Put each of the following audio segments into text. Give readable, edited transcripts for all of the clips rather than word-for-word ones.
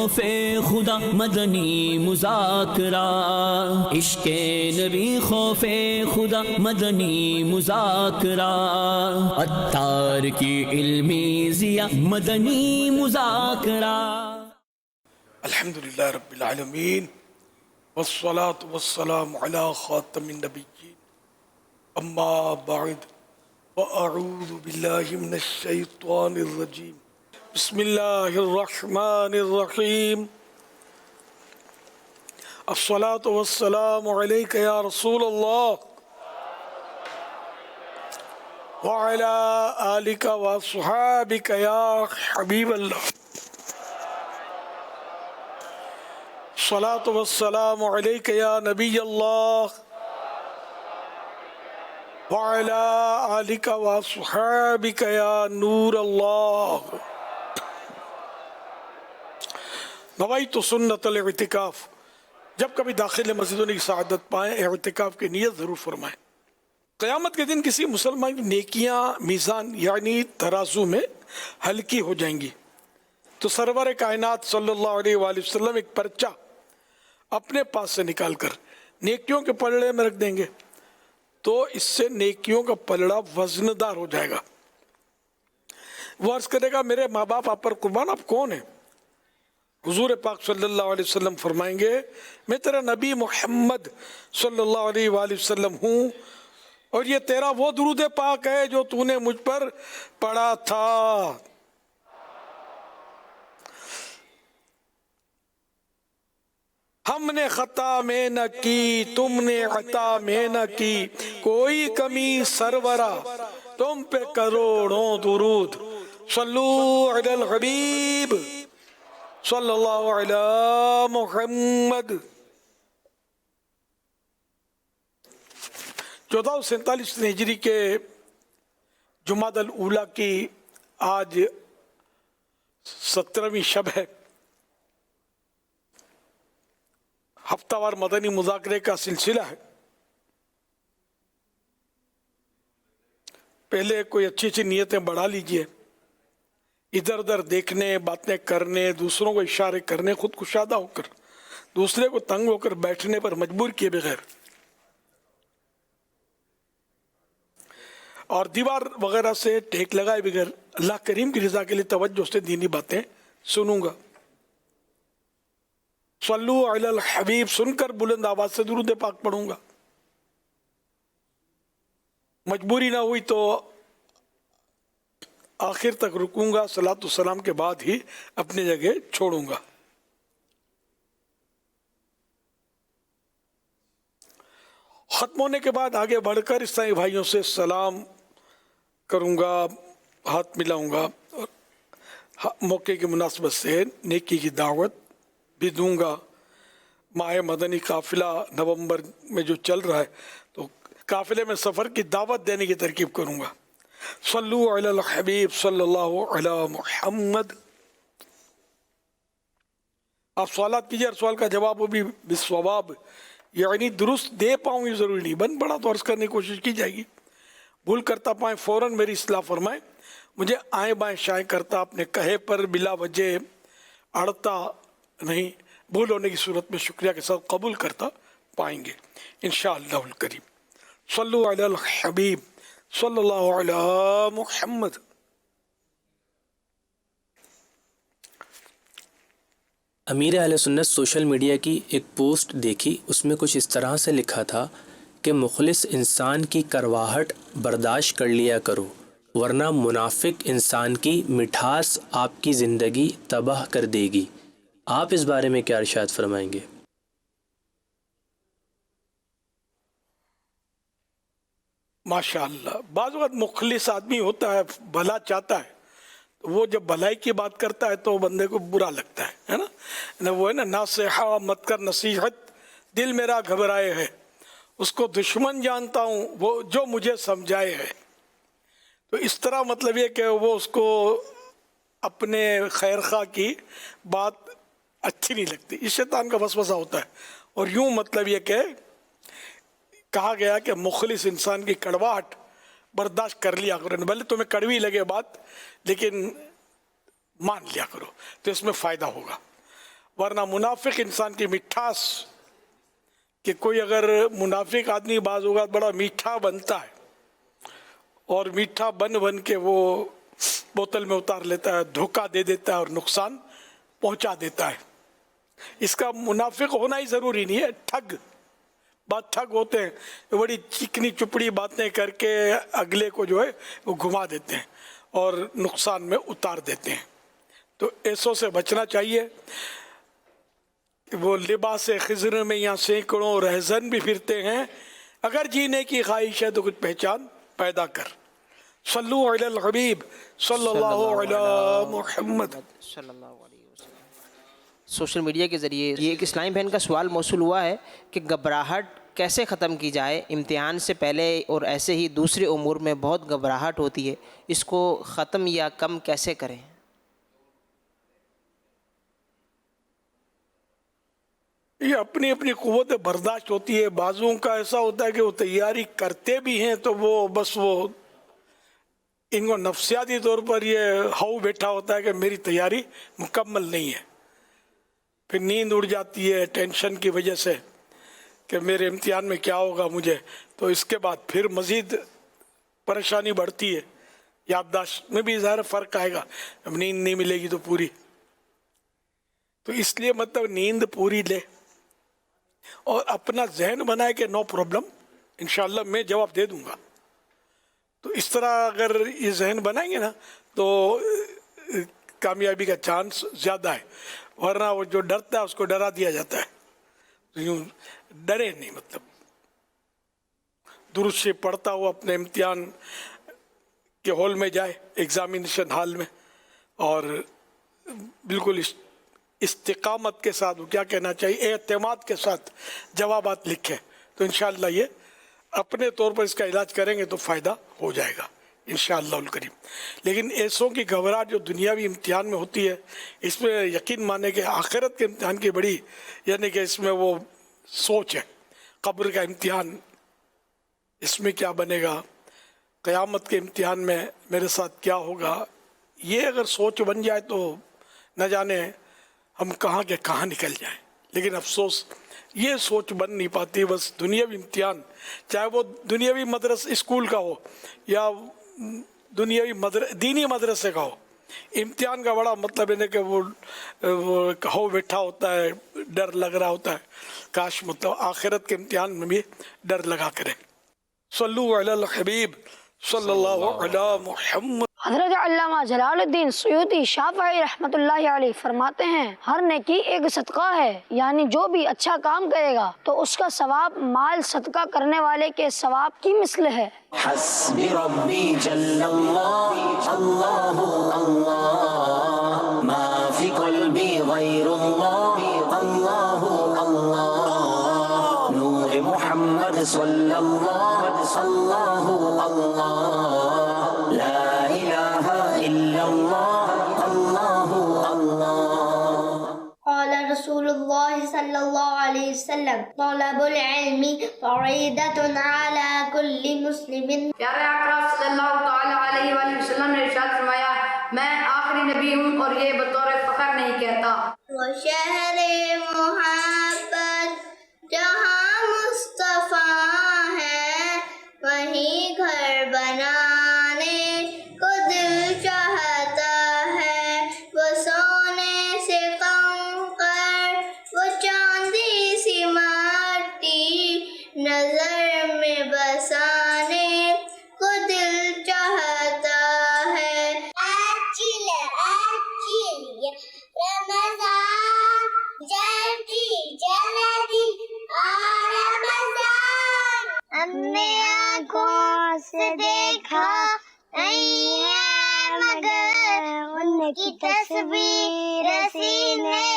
خوف خدا مدنی مذاکرہ، عشق نبی خوف خدا مدنی مذاکرہ، عطار کی علمی ضیا مدنی مذاکرہ۔ الحمدللہ رب العالمین والصلاة والسلام علی خاتم النبیین، اما بعد فاعوذ باللہ من الشیطان الرجیم، بسم اللہ الرحمن الرحیم، الصلاة والسلام علیک یا رسول اللہ وعلی آلک واصحابک یا حبیب اللہ، الصلاة والسلام علیک یا نبی اللہ وعلی آلک واصحابک یا نور اللہ۔ نویت سنت الاعتکاف، جب کبھی داخل مسجد ہونے کی سعادت پائیں اعتکاف کی نیت ضرور فرمائیں۔ قیامت کے دن کسی مسلمان کی نیکیاں میزان یعنی ترازو میں ہلکی ہو جائیں گی تو سرور کائنات صلی اللہ علیہ وآلہ وسلم ایک پرچہ اپنے پاس سے نکال کر نیکیوں کے پلڑے میں رکھ دیں گے، تو اس سے نیکیوں کا پلڑا وزندار ہو جائے گا۔ وہ عرض کرے گا میرے ماں باپ آپ پر قربان، آپ کون ہیں؟ حضور پاک صلی اللہ علیہ وسلم فرمائیں گے میں تیرا نبی محمد صلی اللہ علیہ وآلہ وسلم ہوں، اور یہ تیرا وہ درود پاک ہے جو تو نے مجھ پر پڑھا تھا۔ ہم نے خطا میں نہ کی تم نے عطا میں نہ کی، کوئی کمی سرورا تم پہ کروڑوں درود، صلو علی الحبیب صلی اللہ علی محمد۔ 1447 ہجری کے جمادی الاولیٰ کی آج 17ویں شب ہے۔ ہفتہ وار مدنی مذاکرے کا سلسلہ ہے۔ پہلے کوئی اچھی اچھی نیتیں بڑھا لیجئے، ادھر ادھر دیکھنے، باتیں کرنے، دوسروں کو اشارے کرنے، خود کشادہ ہو کر دوسرے کو تنگ ہو کر بیٹھنے پر مجبور کیے بغیر اور دیوار وغیرہ سے ٹیک لگائے بغیر اللہ کریم کی رضا کے لیے توجہ سے دینی باتیں سنوں گا۔ صلو علی الحبیب سن کر بلند آواز سے درود پاک پڑھوں گا۔ مجبوری نہ ہوئی تو آخر تک رکوں گا، صلاۃ والسلام کے بعد ہی اپنی جگہ چھوڑوں گا۔ ختم ہونے کے بعد آگے بڑھ کر عیسائی بھائیوں سے سلام کروں گا، ہاتھ ملاؤں گا، اور موقع کی مناسبت سے نیکی کی دعوت بھی دوں گا۔ ماہ مدنی قافلہ نومبر میں جو چل رہا ہے تو قافلے میں سفر کی دعوت دینے کی ترکیب کروں گا۔ صلو علی الحبیب صلی اللہ علی محمد۔ آپ سوالات کیجئے، ہر سوال کا جواب وہ بھی بالصواب یعنی درست دے پاؤں یہ ضروری نہیں، بن بڑا تو عرض کرنے کی کوشش کی جائے گی۔ بھول کرتا پائیں فوراً میری اصلاح فرمائیں، مجھے آئیں بائیں شائیں کرتا اپنے کہے پر بلا وجہ اڑتا نہیں، بھول ہونے کی صورت میں شکریہ کے ساتھ قبول کرتا پائیں گے انشاءاللہ الکریم۔ صلو علی الحبیب صلی اللہ علی محمد۔ امیر اہل سنت سوشل میڈیا کی ایک پوسٹ دیکھی، اس میں کچھ اس طرح سے لکھا تھا کہ مخلص انسان کی کرواہٹ برداشت کر لیا کرو، ورنہ منافق انسان کی مٹھاس آپ کی زندگی تباہ کر دے گی۔ آپ اس بارے میں کیا ارشاد فرمائیں گے؟ ماشاءاللہ، بعض وقت مخلص آدمی ہوتا ہے، بھلا چاہتا ہے، وہ جب بھلائی کی بات کرتا ہے تو بندے کو برا لگتا ہے نا، وہ ہے نا ناصحہ مت کر نصیحت دل میرا گھبرائے ہے، اس کو دشمن جانتا ہوں وہ جو مجھے سمجھائے ہے۔ تو اس طرح مطلب یہ کہ وہ اس کو اپنے خیر خواہ کی بات اچھی نہیں لگتی، اس شیطان کا وسوسہ ہوتا ہے۔ اور یوں مطلب یہ کہ کہا گیا کہ مخلص انسان کی کڑواہٹ برداشت کر لیا کرو، بھلے تمہیں کڑوی لگے بات لیکن مان لیا کرو، تو اس میں فائدہ ہوگا۔ ورنہ منافق انسان کی مٹھاس، کہ کوئی اگر منافق آدمی بعض اوقات بڑا میٹھا بنتا ہے اور میٹھا بن کے وہ بوتل میں اتار لیتا ہے، دھوکہ دے دیتا ہے اور نقصان پہنچا دیتا ہے. اس کا منافق ہونا ہی ضروری نہیں ہے. ٹھگ ہوتے ہیں، بڑی چکنی چپڑی باتیں کر کے اگلے کو جو ہے وہ گھما دیتے ہیں اور نقصان میں اتار دیتے ہیں. تو ایسوں سے بچنا چاہیے. وہ لباس خضر میں یہاں سینکڑوں رہزن بھی پھرتے ہیں، اگر جینے کی خواہش ہے تو کچھ پہچان پیدا کر. صلو علی الحبیب صلی اللہ علی محمد. صلی اللہ علیہ وسلم. سوشل میڈیا کے ذریعے یہ ایک اسلامی بہن کا سوال موصول ہوا ہے کہ گھبراہٹ کیسے ختم کی جائے؟ امتحان سے پہلے اور ایسے ہی دوسرے امور میں بہت گھبراہٹ ہوتی ہے، اس کو ختم یا کم کیسے کریں؟ یہ اپنی اپنی قوت برداشت ہوتی ہے. بعضوں کا ایسا ہوتا ہے کہ وہ تیاری کرتے بھی ہیں تو وہ بس وہ ان کو نفسیاتی طور پر یہ ہاؤ بیٹھا ہوتا ہے کہ میری تیاری مکمل نہیں ہے. پھر نیند اڑ جاتی ہے ٹینشن کی وجہ سے کہ میرے امتحان میں کیا ہوگا مجھے. تو اس کے بعد پھر مزید پریشانی بڑھتی ہے. یادداشت میں بھی ظاہر فرق آئے گا، اب نیند نہیں ملے گی تو پوری. تو اس لیے مطلب نیند پوری لے اور اپنا ذہن بنائے کہ نو پرابلم، انشاءاللہ میں جواب دے دوں گا. تو اس طرح اگر یہ ذہن بنائیں گے نا تو کامیابی کا چانس زیادہ ہے. ورنہ وہ جو ڈرتا ہے اس کو ڈرا دیا جاتا ہے. یوں ڈرے نہیں، مطلب درست سے پڑھتا ہوا اپنے امتحان کے ہال میں جائے، ایگزامینیشن ہال میں، اور بالکل استقامت کے ساتھ، وہ کیا کہنا چاہیے، اعتماد کے ساتھ جوابات لکھیں تو انشاءاللہ یہ اپنے طور پر اس کا علاج کریں گے تو فائدہ ہو جائے گا انشاءاللہ الکریم. لیکن ایسوں کی گھبراہٹ جو دنیاوی امتحان میں ہوتی ہے، اس میں یقین مانے کہ آخرت کے امتحان کی بڑی، یعنی کہ اس میں وہ سوچ ہے. قبر کا امتحان، اس میں کیا بنے گا، قیامت کے امتحان میں میرے ساتھ کیا ہوگا، یہ اگر سوچ بن جائے تو نہ جانے ہم کہاں کے کہاں نکل جائیں. لیکن افسوس یہ سوچ بن نہیں پاتی. بس دنیاوی امتحان، چاہے وہ دنیاوی مدرسہ اسکول کا ہو یا دنیاوی دینی مدرسے کا ہو، امتحان کا بڑا مطلب ہے کہ وہ ہو بیٹھا ہوتا ہے، ڈر لگ رہا ہوتا ہے. کاش مطلب آخرت کے امتحان میں بھی ڈر لگا کرے. صلو علی الحبیب صلی اللہ علی محمد. حضرت علامہ جلال الدین سیوطی شافعی رحمۃ اللہ علیہ فرماتے ہیں، ہر نیکی ایک صدقہ ہے، یعنی جو بھی اچھا کام کرے گا تو اس کا ثواب مال صدقہ کرنے والے کے ثواب کی مثل ہے. حسبی ربی جل اللہ اللہ اللہ ما فی قلبی غیر اللہ اللہ اللہ نور محمد صلی اللہ اللہ اللہ لا الہ الا اللہ اللہ اللہ. قال رسول اللہ صلی اللہ علیہ وسلم طلب العلم فریضۃ علی کل مسلم. پیارے آقا صلی اللہ تعالی علیہ وآلہ وسلم نے ارشاد فرمایا، میں آخری نبی ہوں اور یہ بطور فخر نہیں کہتا. وہ شہر محبت جہاں مصطفیٰ ہے، وہیں گھر بنانے کو دل چاہتا ہے. وہ سونے سے کم کر وہ چاندی سی مٹی نظر میں بسانے کو دل چاہتا ہے. رمضان جلدی جلدی رمضان ہم نے آنکھوں سے دیکھا نہیں ہے مگر ان کی تصویر سینے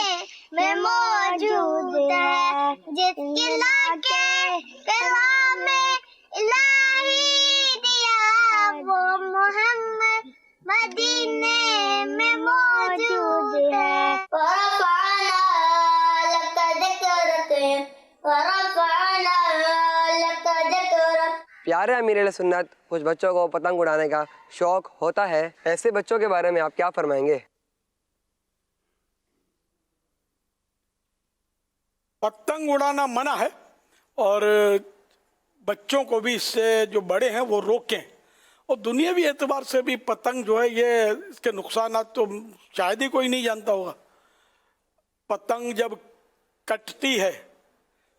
میں موجود ہے. جس کی لا کے کلام الہی دیا وہ محمد مدینے میں موجود ہے. ورفعنا لك ذکرک ورفعنا لك ذکرک. پیارے امیر اہل سنت، کچھ بچوں کو پتنگ اڑانے کا شوق ہوتا ہے، ایسے بچوں کے بارے میں آپ کیا فرمائیں گے؟ पतंग उड़ाना मना है और बच्चों को भी इससे जो बड़े हैं वो रोकें। और दुनियावी एतबार से भी पतंग जो है ये इसके नुकसानात तो शायद ही कोई नहीं जानता होगा। पतंग जब कटती है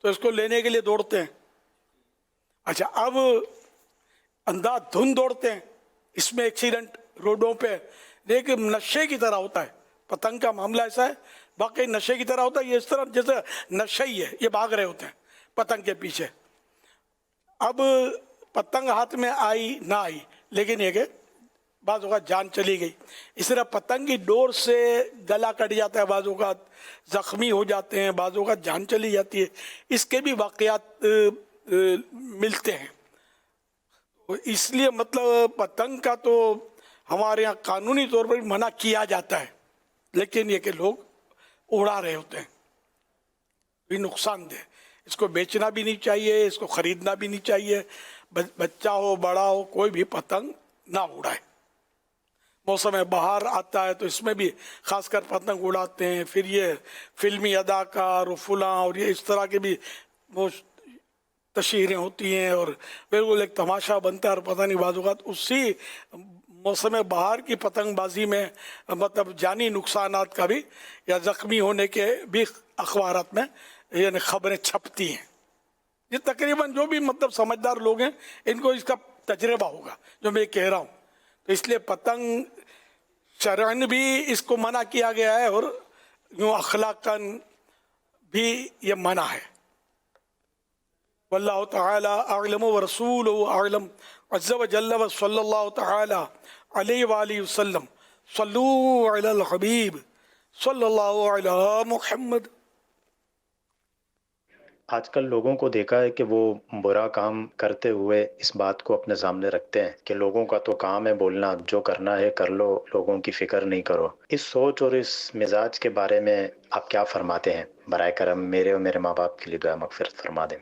तो इसको लेने के लिए दौड़ते हैं। अच्छा, अब अंधाधुंध दौड़ते हैं, इसमें एक्सीडेंट रोडों पे, लेकिन नशे की तरह होता है। पतंग का मामला ऐसा है, बाकी नशे की तरह होता है। ये इस तरह जैसे नशा ही है, ये भाग रहे होते हैं पतंग के पीछे। अब पतंग हाथ में आई ना आई, लेकिन ये कि बाज़ औक़ात जान चली गई। इस तरह पतंग की डोर से गला कट जाता है, बाज़ औक़ात ज़ख्मी हो जाते हैं, बाज़ औक़ात जान चली जाती है। इसके भी वाक़यात मिलते हैं। इसलिए मतलब पतंग का तो हमारे यहाँ कानूनी तौर पर मना किया जाता है, लेकिन ये कि लोग उड़ा रहे होते हैं, ये नुकसानदेह। इसको बेचना भी नहीं चाहिए, इसको ख़रीदना भी नहीं चाहिए। बच्चा हो बड़ा हो कोई भी पतंग ना उड़ाए। मौसम बहार आता है तो इसमें भी खासकर पतंग उड़ाते हैं। फिर ये फिल्मी अदाकार फुला और ये इस तरह के भी वो तशहीरें होती हैं और बिल्कुल एक तमाशा बनता है। और पता नहीं बाज़ औक़ात उसी मौसम बहार की पतंगबाजी में मतलब जानी नुकसानात का भी या ज़ख्मी होने के भी अखबारात में यानी खबरें छपती हैं। ये तकरीबन जो भी मतलब समझदार लोग हैं इनको इसका तजर्बा होगा जो मैं कह रहा हूँ। तो इसलिए पतंग शरअन भी इसको मना किया गया है और यूँ अखलाकन भी ये मना है। वल्लाहु तआला अअलम व रसूलुहु अअलम अज़्ज़ व जल्ल व सल्लल्लाहु तआला अलैहि व आलिहि वसल्लम सल्लू अलल हबीब सल्लल्लाहु अला मुहम्मद। आजकल लोगों को देखा है कि वो बुरा काम करते हुए इस बात को अपने सामने रखते हैं कि लोगों का तो काम है बोलना, जो करना है कर लो, लोगों की फिक्र नहीं करो। इस सोच और इस मिजाज के बारे में आप क्या फरमाते हैं? बराए करम मेरे और मेरे माँ बाप के लिए दुआ मग़फ़िरत फरमा दें।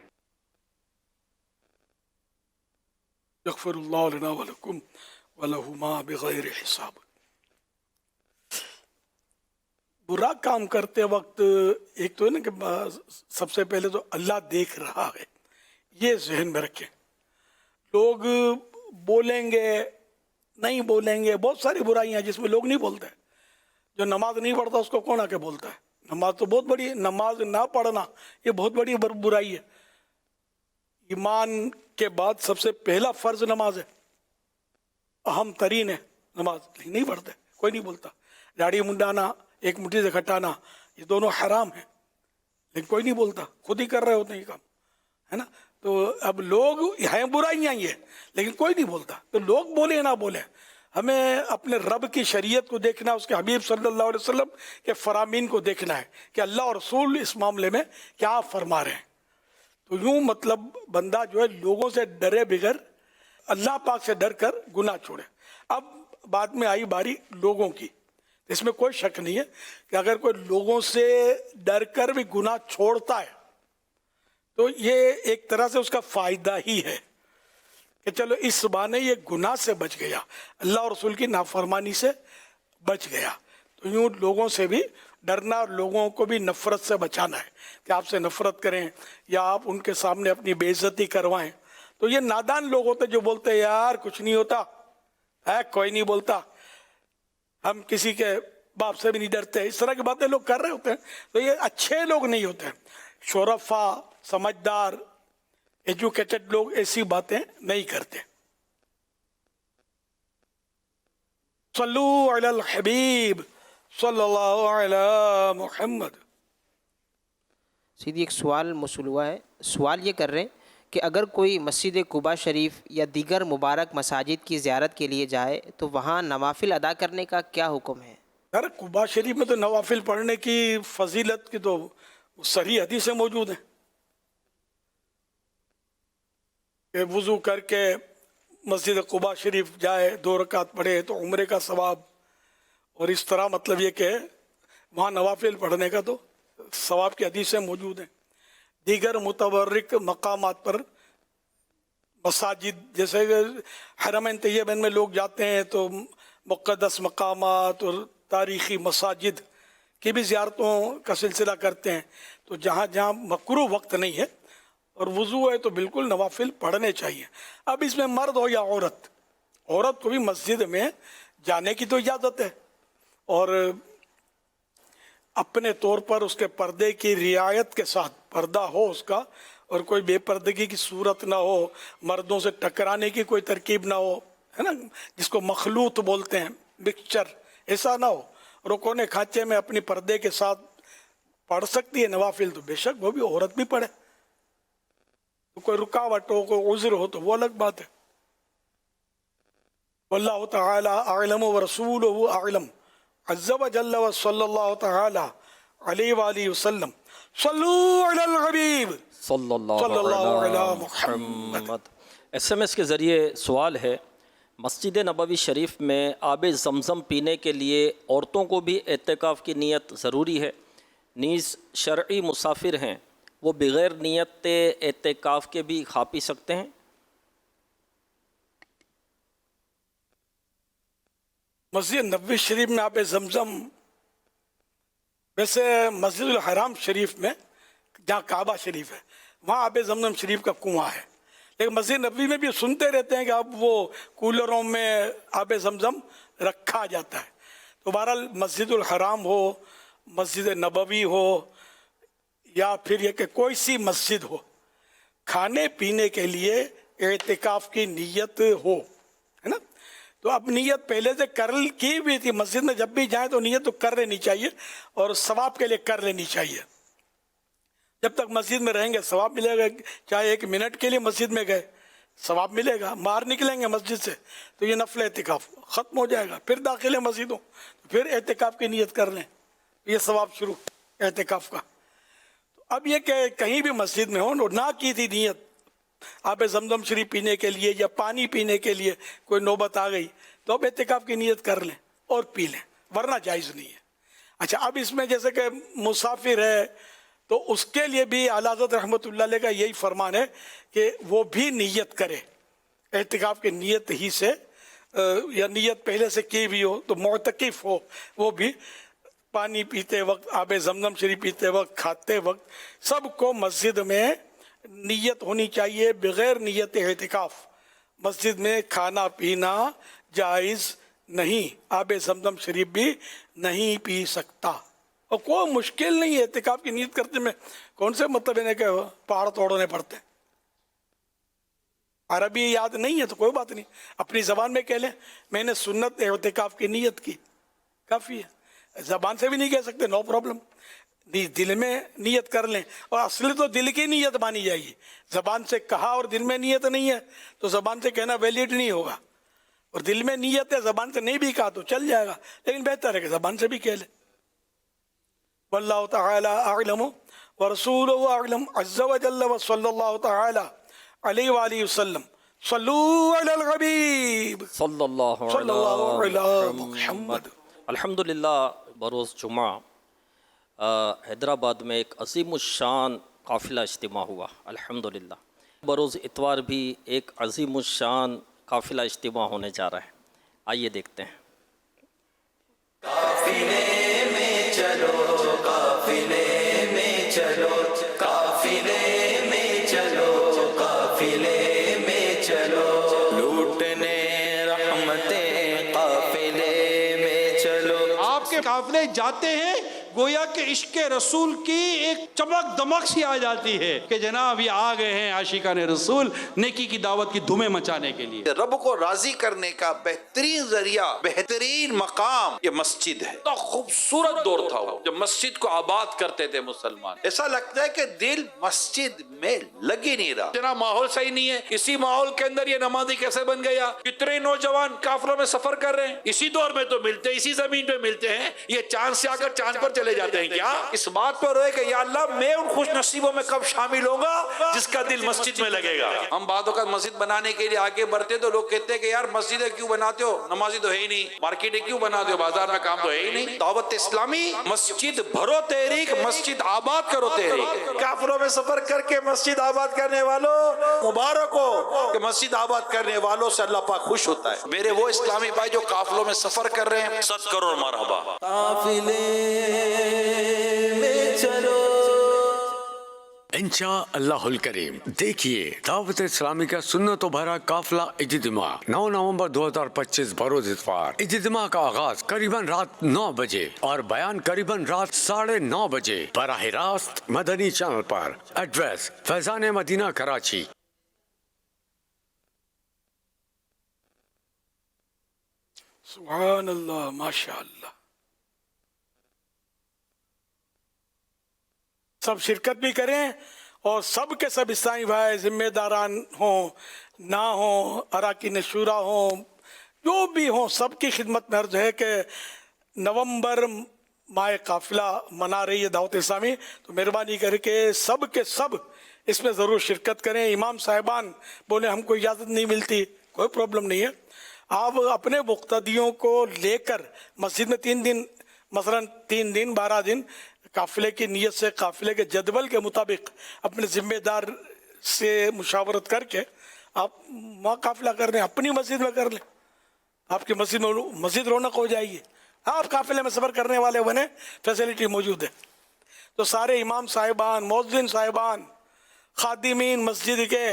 यग़फ़िरुल्लाहु लना व लकुम व लहुमा बिग़ैरि हिसाब। बुरा काम करते वक्त एक तो है ना कि सबसे पहले तो अल्लाह देख रहा है, ये जहन में रखें। लोग बोलेंगे नहीं बोलेंगे, बहुत सारी बुराइयां जिसमें लोग नहीं बोलते। जो नमाज नहीं पढ़ता उसको कौन आके बोलता है? नमाज तो बहुत बड़ी, नमाज ना पढ़ना ये बहुत बड़ी बुराई है। ईमान के बाद सबसे पहला फ़र्ज नमाज है, अहम तरीन है नमाज, लेकिन नहीं पढ़ते, कोई नहीं बोलता। दाढ़ी मुंडाना, एक मुट्ठी से खटाना, ये दोनों हराम है, लेकिन कोई नहीं बोलता, खुद ही कर रहे होते हैं ये काम, है ना। तो अब लोग हैं बुराइयाँ ये, लेकिन कोई नहीं बोलता। तो लोग बोले ना बोले, हमें अपने रब की शरीयत को देखना, उसके हबीब सल्लल्लाहु अलैहि वसल्लम के फरामीन को देखना है कि अल्लाह और रसूल इस मामले में क्या फरमा रहे हैं। तो यूँ मतलब बंदा जो है लोगों से डरे बिगर अल्लाह पाक से डर कर गुनाह छोड़े। अब बाद में आई बारी लोगों की, इसमें कोई शक नहीं है कि अगर कोई लोगों से डर कर भी गुनाह छोड़ता है तो ये एक तरह से उसका फ़ायदा ही है कि चलो इस बहाने ये गुनाह से बच गया, अल्लाह और रसूल की नाफरमानी से बच गया। तो यूँ लोगों से भी डरना और लोगों को भी नफ़रत से बचाना है कि आपसे नफ़रत करें या आप उनके सामने अपनी बेइज्जती करवाएं। तो ये नादान लोग होते जो बोलते हैं यार कुछ नहीं होता है, कोई नहीं बोलता, हम किसी के बाप से भी नहीं डरते, इस तरह की बातें लोग कर रहे होते हैं। तो ये अच्छे लोग नहीं होते हैं। शोरफा, समझदार, एजुकेटेड लोग ऐसी बातें नहीं करते। सल्लू अलल हबीब सल्लल्लाहु अला मुहम्मद। सीधी एक सवाल मौसूल हुआ है, सवाल ये कर रहे हैं कि अगर कोई मस्जिद कुबा शरीफ या दीगर मुबारक मसाजिद की ज़ियारत के लिए जाए तो वहाँ नवाफिल अदा करने का क्या हुक्म है? यार कुबा शरीफ में तो नवाफिल पढ़ने की फजीलत की तो सही हदीसें मौजूद हैं कि वज़ू करके मस्जिद कुबा शरीफ जाए, 2 रकात पढ़े तो उम्रे का सवाब। और इस तरह मतलब ये कि वहाँ नवाफिल पढ़ने का तो सवाब की हदीसें मौजूद हैं। दीगर मुतबर्रिक मकामात पर मसाजिद जैसे हरमैन तैयबैन में लोग जाते हैं तो मुक़द्दस मकामात और तारीख़ी मसाजिद की भी ज़ियारतों का सिलसिला करते हैं, तो जहाँ जहाँ मकरूह वक्त नहीं है और वज़ू है तो बिल्कुल नवाफिल पढ़ने चाहिए। अब इसमें मर्द हो या औरत, औरत को भी मस्जिद में जाने की तो इजाज़त है और अपने तौर पर उसके पर्दे की रियायत के साथ पर्दा हो उसका, और कोई बेपर्दगी की सूरत ना हो, मर्दों से टकराने की कोई तरकीब ना हो, है ना, जिसको मखलूत बोलते हैं, मिक्सचर, ऐसा ना हो। रुको ने खांचे में अपनी पर्दे के साथ पढ़ सकती है नवाफिल, तो बेशक वो भी औरत भी पढ़े। तो कोई रुकावट हो, कोई उज़्र हो तो वो अलग बात है। वल्लाहु तआला अअलम व रसूलुहु अअलम अज़्ज़ व जल्ल व सल्लल्लाहु तआला अलैहि व आलिहि वसल्लम सल्लू अलल हबीब सल्लल्लाहु अलैहि मुहम्मद। SMS के ज़रिए सवाल है, मस्जिद नबवी शरीफ में आब ज़मज़म पीने के लिए औरतों को भी एतिकाफ़ की नीयत ज़रूरी है? नीज़ शरई मुसाफिर हैं, वो बग़ैर नीयत एतिकाफ़ के भी खा पी सकते हैं? मस्जिद नबवी शरीफ में आब ज़मज़म, वैसे मस्जिदुल हराम शरीफ में जहाँ काबा शरीफ है वहाँ आब ज़मज़म शरीफ का कुआँ है, लेकिन मस्जिद नबवी में भी सुनते रहते हैं कि अब वो कूलरों में आब ज़मज़म रखा जाता है। तो बहरहाल मस्जिदुल हराम हो, मस्जिद नबवी हो, या फिर ये कि कोई सी मस्जिद हो, खाने पीने के लिए एतिकाफ़ की नीयत हो, है ना। तो अब नीयत पहले से की हुई थी, मस्जिद में जब भी जाएं तो नीयत तो कर लेनी चाहिए और सवाब के लिए कर लेनी चाहिए। जब तक मस्जिद में रहेंगे सवाब मिलेगा, चाहे 1 मिनट के लिए मस्जिद में गए सवाब मिलेगा, बाहर निकलेंगे मस्जिद से तो ये नफल एतिकाफ़ ख़त्म हो जाएगा, फिर दाखिल मस्जिदों तो फिर एतिकाफ़ की नीयत कर लें, ये सवाब शुरू एतिकाफ़ का। तो अब ये कि कहीं भी मस्जिद में हो ना की थी नीयत आब ज़मज़म शरीफ पीने के लिए या पानी पीने के लिए, कोई नौबत आ गई तो अब एतिकाफ़ की नीयत कर लें और पी लें, वरना जायज़ नहीं है। अच्छा, अब इसमें जैसे कि मुसाफिर है तो उसके लिए भी आला हज़रत रहमतुल्लाह अलैह का यही फरमान है कि वो भी नीयत करे एतिकाफ़ की नीयत ही से, या नीयत पहले से की भी हो तो मुअतकिफ़ हो, वो भी पानी पीते वक्त, आब ज़मज़म शरीफ पीते वक्त, खाते वक्त, सबको मस्जिद में नीयत होनी चाहिए। बग़ैर नीयत एतिकाफ़ मस्जिद में खाना पीना जायज़ नहीं, आब ज़मज़म शरीफ भी नहीं पी सकता। और कोई मुश्किल नहीं है एतिकाफ़ की नीयत करते में, कौन से मतलब इन्हें कि पहाड़ तोड़ने पड़ते हैं। अरबी याद नहीं है तो कोई बात नहीं, अपनी ज़बान में कह लें मैंने सुन्नत एतिकाफ़ की नीयत की, काफ़ी है। ज़बान से भी नहीं कह सकते, नो प्रॉब्लम, दिल में नीयत कर लें, और असली तो दिल की नीयत मानी जाएगी। ज़बान से कहा और दिल में नीयत नहीं है तो ज़बान से कहना वैलिड नहीं होगा, और दिल में नीयत है ज़बान से नहीं भी कहा तो चल जाएगा, लेकिन बेहतर है कि ज़बान से भी कह लें। वल्लाहु तआला अअलम व रसूलुहु अअलम अज़्ज़ व जल्ल व सल्लल्लाहु तआला अलैहि व आलिहि वसल्लम सल्लू अलल हबीब सल्लल्लाहु अलैहि मुहम्मद। अल्हम्दुलिल्लाह, बरोज़ जुमा हैदराबाद में एक अज़ीमुश्शान काफ़िला इज्तिमा हुआ। अल्हम्दुलिल्लाह, बरोज़ इतवार भी एक अज़ीमुश्शान काफ़िला इज्तिमा होने जा रहा है। आइए देखते हैं। काफ़िले में चलो, काफ़िले में चलो, काफ़िले में चलो, काफ़िले में चलो, लूटने रहमतें काफ़िले में चलो। आपके काफ़िले जाते हैं, गोया के इश्क रसूल की एक चमक दमक सी आ जाती है कि जनाब ये आ गए हैं आशिकान रसूल नेकी की दावत की धुमें मचाने के लिए। रब को राजी करने का बेहतरीन जरिया, बेहतरीन मकाम ये मस्जिद है। तो खूबसूरत दौर था वो जब मस्जिद को आबाद करते थे मुसलमान। ऐसा लगता है कि दिल मस्जिद में लग ही नहीं रहा। इतना माहौल सही नहीं है, इसी माहौल के अंदर ये नमाजी कैसे बन गया? कितने नौजवान काफिलों में सफर कर रहे हैं, इसी दौर में तो मिलते, इसी जमीन पे मिलते हैं, ये चांद से आकर चांद पर चले जाते हैं। क्या इस बात पर रोए कि या अल्लाह मैं उन खुश नसीबों में कब शामिल होगा जिसका दिल मस्जिद में लगेगा। हम बातों का मस्जिद बनाने के लिए आगे बढ़ते तो लोग कहते हैं कि यार मस्जिदें क्यों बनाते हो, नमाजी तो है ही नहीं, मार्केटें क्यों बनाते हो, बाजार में काम तो है ही नहीं। दावत इस्लामी मस्जिद भरो तहरीक, मस्जिद आबाद करो तहरीक। काफिरों में सफर करके मस्जिद आबाद करने वालों मुबारक हो कि मस्जिद आबाद करने वालों से अल्लाह पाक खुश होता है। मेरे वो इस्लामी भाई जो काफिलों में सफर कर रहे हैं, 7 करोड़ मरहबा। काफिले में चलो। इंशा अल्लाहुल करीम देखिए दावत इस्लामी का सुन्नतों भरा काफिला इज्तिमा 9 नवंबर 2025 बरोज इतवार। इज्तिमा का आगाज करीबन रात 9 बजे और बयान करीबन रात 9:30 बजे बराह रास्त मदनी चैनल पर। एड्रेस फैजान मदीना कराची। सुभान अल्लाह, माशा अल्लाह। सब शिरकत भी करें और सब के सब इस्लामी भाई जिम्मेदारान हों ना हों, अराकीन शूरा हों, जो भी हों, सबकी खिदमत में अर्ज है कि नवंबर माह काफिला मना रही है दावत इस्लामी, तो मेहरबानी करके सब के सब इसमें ज़रूर शिरकत करें। इमाम साहिबान बोले हमको इजाज़त नहीं मिलती, कोई प्रॉब्लम नहीं है। आप अपने मुक्तदियों को लेकर मस्जिद में 3 दिन, मसलन 3 दिन 12 दिन काफिले की नीयत से, काफिले के जदवल के मुताबिक अपने ज़िम्मेदार से मुशावरत करके आप वहाँ काफिला कर लें, अपनी मस्जिद में कर लें, आपकी मस्जिद में मस्जिद रौनक हो जाएगी। आप काफिले में सफ़र करने वाले बने, फैसिलिटी मौजूद है। तो सारे इमाम साहिबान, मौज़िन साहिबान, खादिमीन मस्जिद के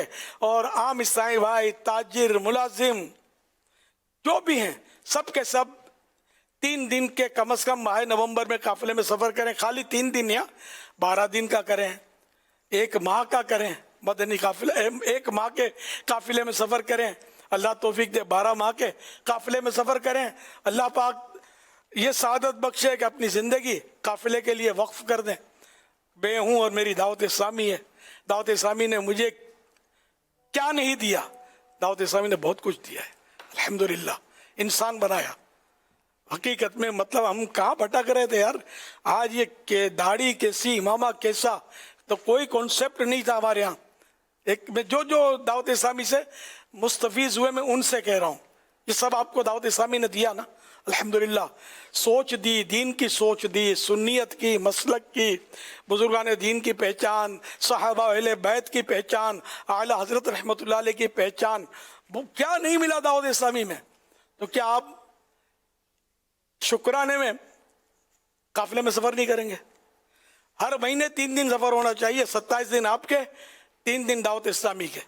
और आम इस्लामी भाई, ताजिर, मुलाजिम जो भी हैं, सब के सब 3 दिन के कम से कम माह नवंबर में काफिले में सफ़र करें। खाली 3 दिन या 12 दिन का करें, 1 माह का करें मदनी काफिला, 1 माह के काफिले में सफ़र करें। अल्लाह तौफीक दे 12 माह के काफिले में सफ़र करें। अल्लाह पाक ये सादत बख्शे कि अपनी ज़िंदगी काफिले के लिए वक्फ कर दें। मैं हूँ और मेरी दावत इस्लामी है। दावत इस्लामी ने मुझे क्या नहीं दिया, दावत इस्लामी ने बहुत कुछ दिया है अल्हम्दुलिल्लाह। इंसान बनाया। हकीकत में मतलब हम कहाँ भटक रहे थे यार। आज ये के दाढ़ी कैसी, इमामा कैसा, तो कोई कॉन्सेप्ट नहीं था हमारे यहाँ। एक मैं जो दावत इस्लामी से मुस्तफीज़ हुए मैं उनसे कह रहा हूँ, ये सब आपको दावत इस्लामी ने दिया ना अल्हम्दुलिल्लाह। सोच दी, दीन की सोच दी, सुन्नियत की, मसलक की, बुजुर्गान दीन की पहचान, सहाबा अहले बैत की पहचान, आला हज़रत रहमतुल्लाह अलैह की पहचान, वो क्या नहीं मिला दावत इस्लामी में। तो क्या आप शुक्राने में काफिले में सफ़र नहीं करेंगे? हर महीने 3 दिन सफ़र होना चाहिए, 27 दिन आपके, 3 दिन दावत इस्लामी के,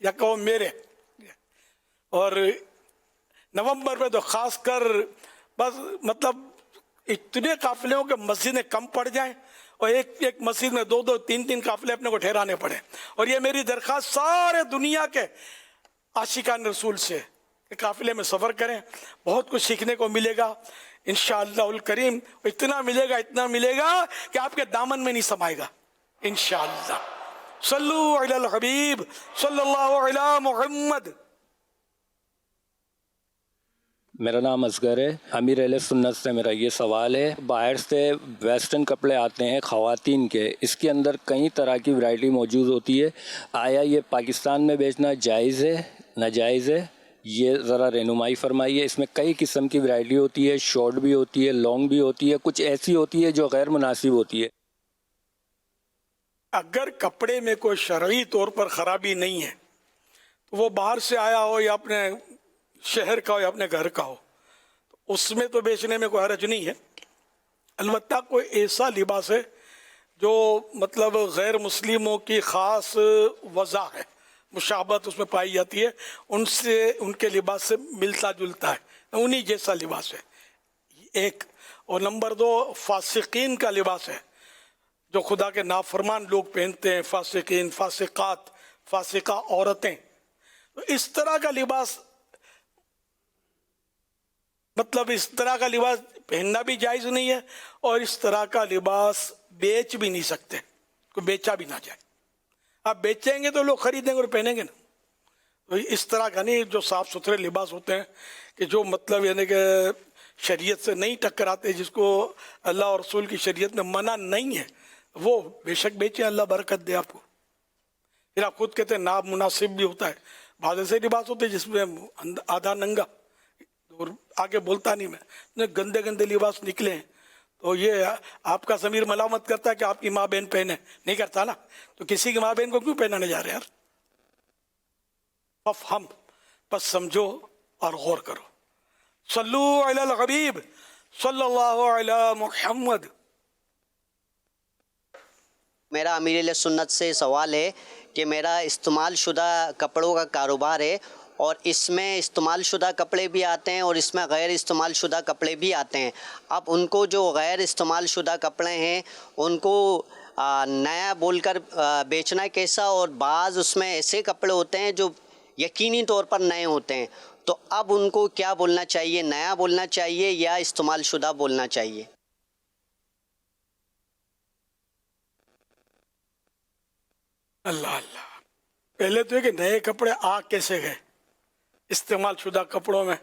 या कहो मेरे। और नवंबर में तो ख़ास कर बस मतलब इतने काफिलों के मस्जिदें कम पड़ जाएं और एक मस्जिद में 2-2, 3-3 काफिले अपने को ठहराने पड़े। और ये मेरी दरख्वास्त सारे दुनिया के आशिकान रसूल से कि काफिले में सफ़र करें, बहुत कुछ सीखने को मिलेगा इंशाअल्लाहुल करीम। इतना मिलेगा कि आपके दामन में नहीं समाएगा इंशाअल्लाह। सल्लु अलल हबीब सल्लल्लाहु अलैहि मुहम्मद। मेरा नाम असगर है। अमीर अहले सुन्नत से मेरा ये सवाल है, बाहर से वेस्टर्न कपड़े आते हैं ख़वातीन के, इसके अंदर कई तरह की वैरायटी मौजूद होती है, आया ये पाकिस्तान में बेचना जायज़ है नाजायज़ है? ये ज़रा रहनुमाई फरमाइए। इसमें कई किस्म की वैरायटी होती है, शॉर्ट भी होती है, लॉन्ग भी होती है, कुछ ऐसी होती है जो गैर मुनासिब होती है। अगर कपड़े में कोई शरई तौर पर ख़राबी नहीं है तो वो बाहर से आया हो या अपने शहर का हो या अपने घर का हो, तो उसमें तो बेचने में कोई हरज नहीं है। अलबत्ता कोई ऐसा लिबास है जो मतलब गैर मुस्लिमों की ख़ास वज़ा है, मुशाबत उसमें पाई जाती है, उनसे उनके लिबास से मिलता जुलता है, उन्हीं जैसा लिबास है एक। और नंबर 2 फासिकीन का लिबास है जो खुदा के नाफरमान लोग पहनते हैं, फासिकीन, फासिकात, फासिका औरतें। तो इस तरह का लिबास मतलब इस तरह का लिबास पहनना भी जायज़ नहीं है और इस तरह का लिबास बेच भी नहीं सकते, कोई बेचा भी ना जाए। आप बेचेंगे तो लोग खरीदेंगे और पहनेंगे ना। तो इस तरह का नहीं, जो साफ़ सुथरे लिबास होते हैं कि जो मतलब यानी कि शरीयत से नहीं टकराते, जिसको अल्लाह और रसूल की शरीयत में मना नहीं है, वो बेशक बेचें, अल्लाह बरकत दे आपको। फिर आप खुद कहते हैं ना मुनासिब भी होता है, बाद ऐसे लिबास होते हैं जिसमें आधा नंगा, और आगे बोलता नहीं मैं, गंदे गंदे लिबास निकले हैं, तो ये आपका ज़मीर मलामत करता है कि आपकी माँ बहन पहने, नहीं करता ना। तो किसी की माँ बहन को क्यों पहनाने जा रहे यार? हम बस समझो और गौर करो। सल्लु अलल हबीब सल्लल्लाहु अलैहि मुहम्मद। میرا امیر اہل سنت سے سوال ہے کہ میرا استعمال شدہ کپڑوں کا کاروبار ہے اور اس میں استعمال شدہ کپڑے بھی آتے ہیں اور اس میں غیر استعمال شدہ کپڑے بھی آتے ہیں. اب ان کو جو غیر استعمال شدہ کپڑے ہیں ان کو نیا بول کر بیچنا کیسا، اور بعض اس میں ایسے کپڑے ہوتے ہیں جو یقینی طور پر نئے ہوتے ہیں، تو اب ان کو کیا بولنا چاہیے، نیا بولنا چاہیے یا استعمال شدہ بولنا چاہیے؟ اللہ اللہ، پہلے تو یہ کہ نئے کپڑے آ کیسے گئے استعمال شدہ کپڑوں میں،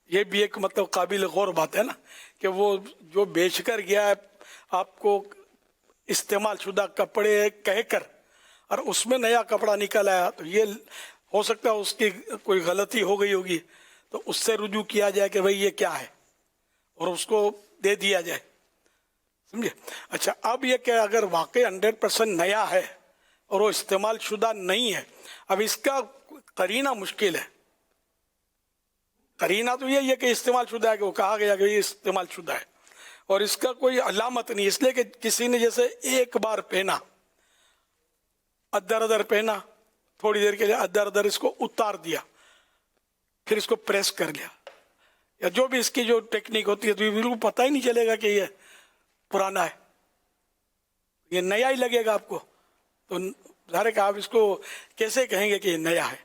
یہ بھی ایک مطلب قابل غور بات ہے نا، کہ وہ جو بیچ کر گیا ہے آپ کو استعمال شدہ کپڑے کہہ کر اور اس میں نیا کپڑا نکل آیا، تو یہ ہو سکتا ہے اس کی کوئی غلطی ہو گئی ہوگی، تو اس سے رجوع کیا جائے کہ بھئی یہ کیا ہے اور اس کو دے دیا جائے، سمجھے. اچھا، اب یہ کہ اگر واقعی 100% نیا ہے اور وہ استعمال شدہ نہیں ہے، اب اس کا قرینہ مشکل ہے. قرینہ تو یہ ہے کہ استعمال شدہ ہے، کہ وہ کہا گیا کہ یہ استعمال شدہ ہے، اور اس کا کوئی علامت نہیں، اس لیے کہ کسی نے جیسے ایک بار پہنا، ادھر ادھر پہنا، تھوڑی دیر کے لیے ادھر ادھر اس کو اتار دیا، پھر اس کو پریس کر لیا، یا جو بھی اس کی جو ٹیکنیک ہوتی ہے، تو یہ بالکل پتہ ہی نہیں چلے گا کہ یہ پرانا ہے، یہ نیا ہی لگے گا آپ کو. تو ظاہر ہے کہ آپ اس کو کیسے کہیں گے کہ یہ نیا ہے؟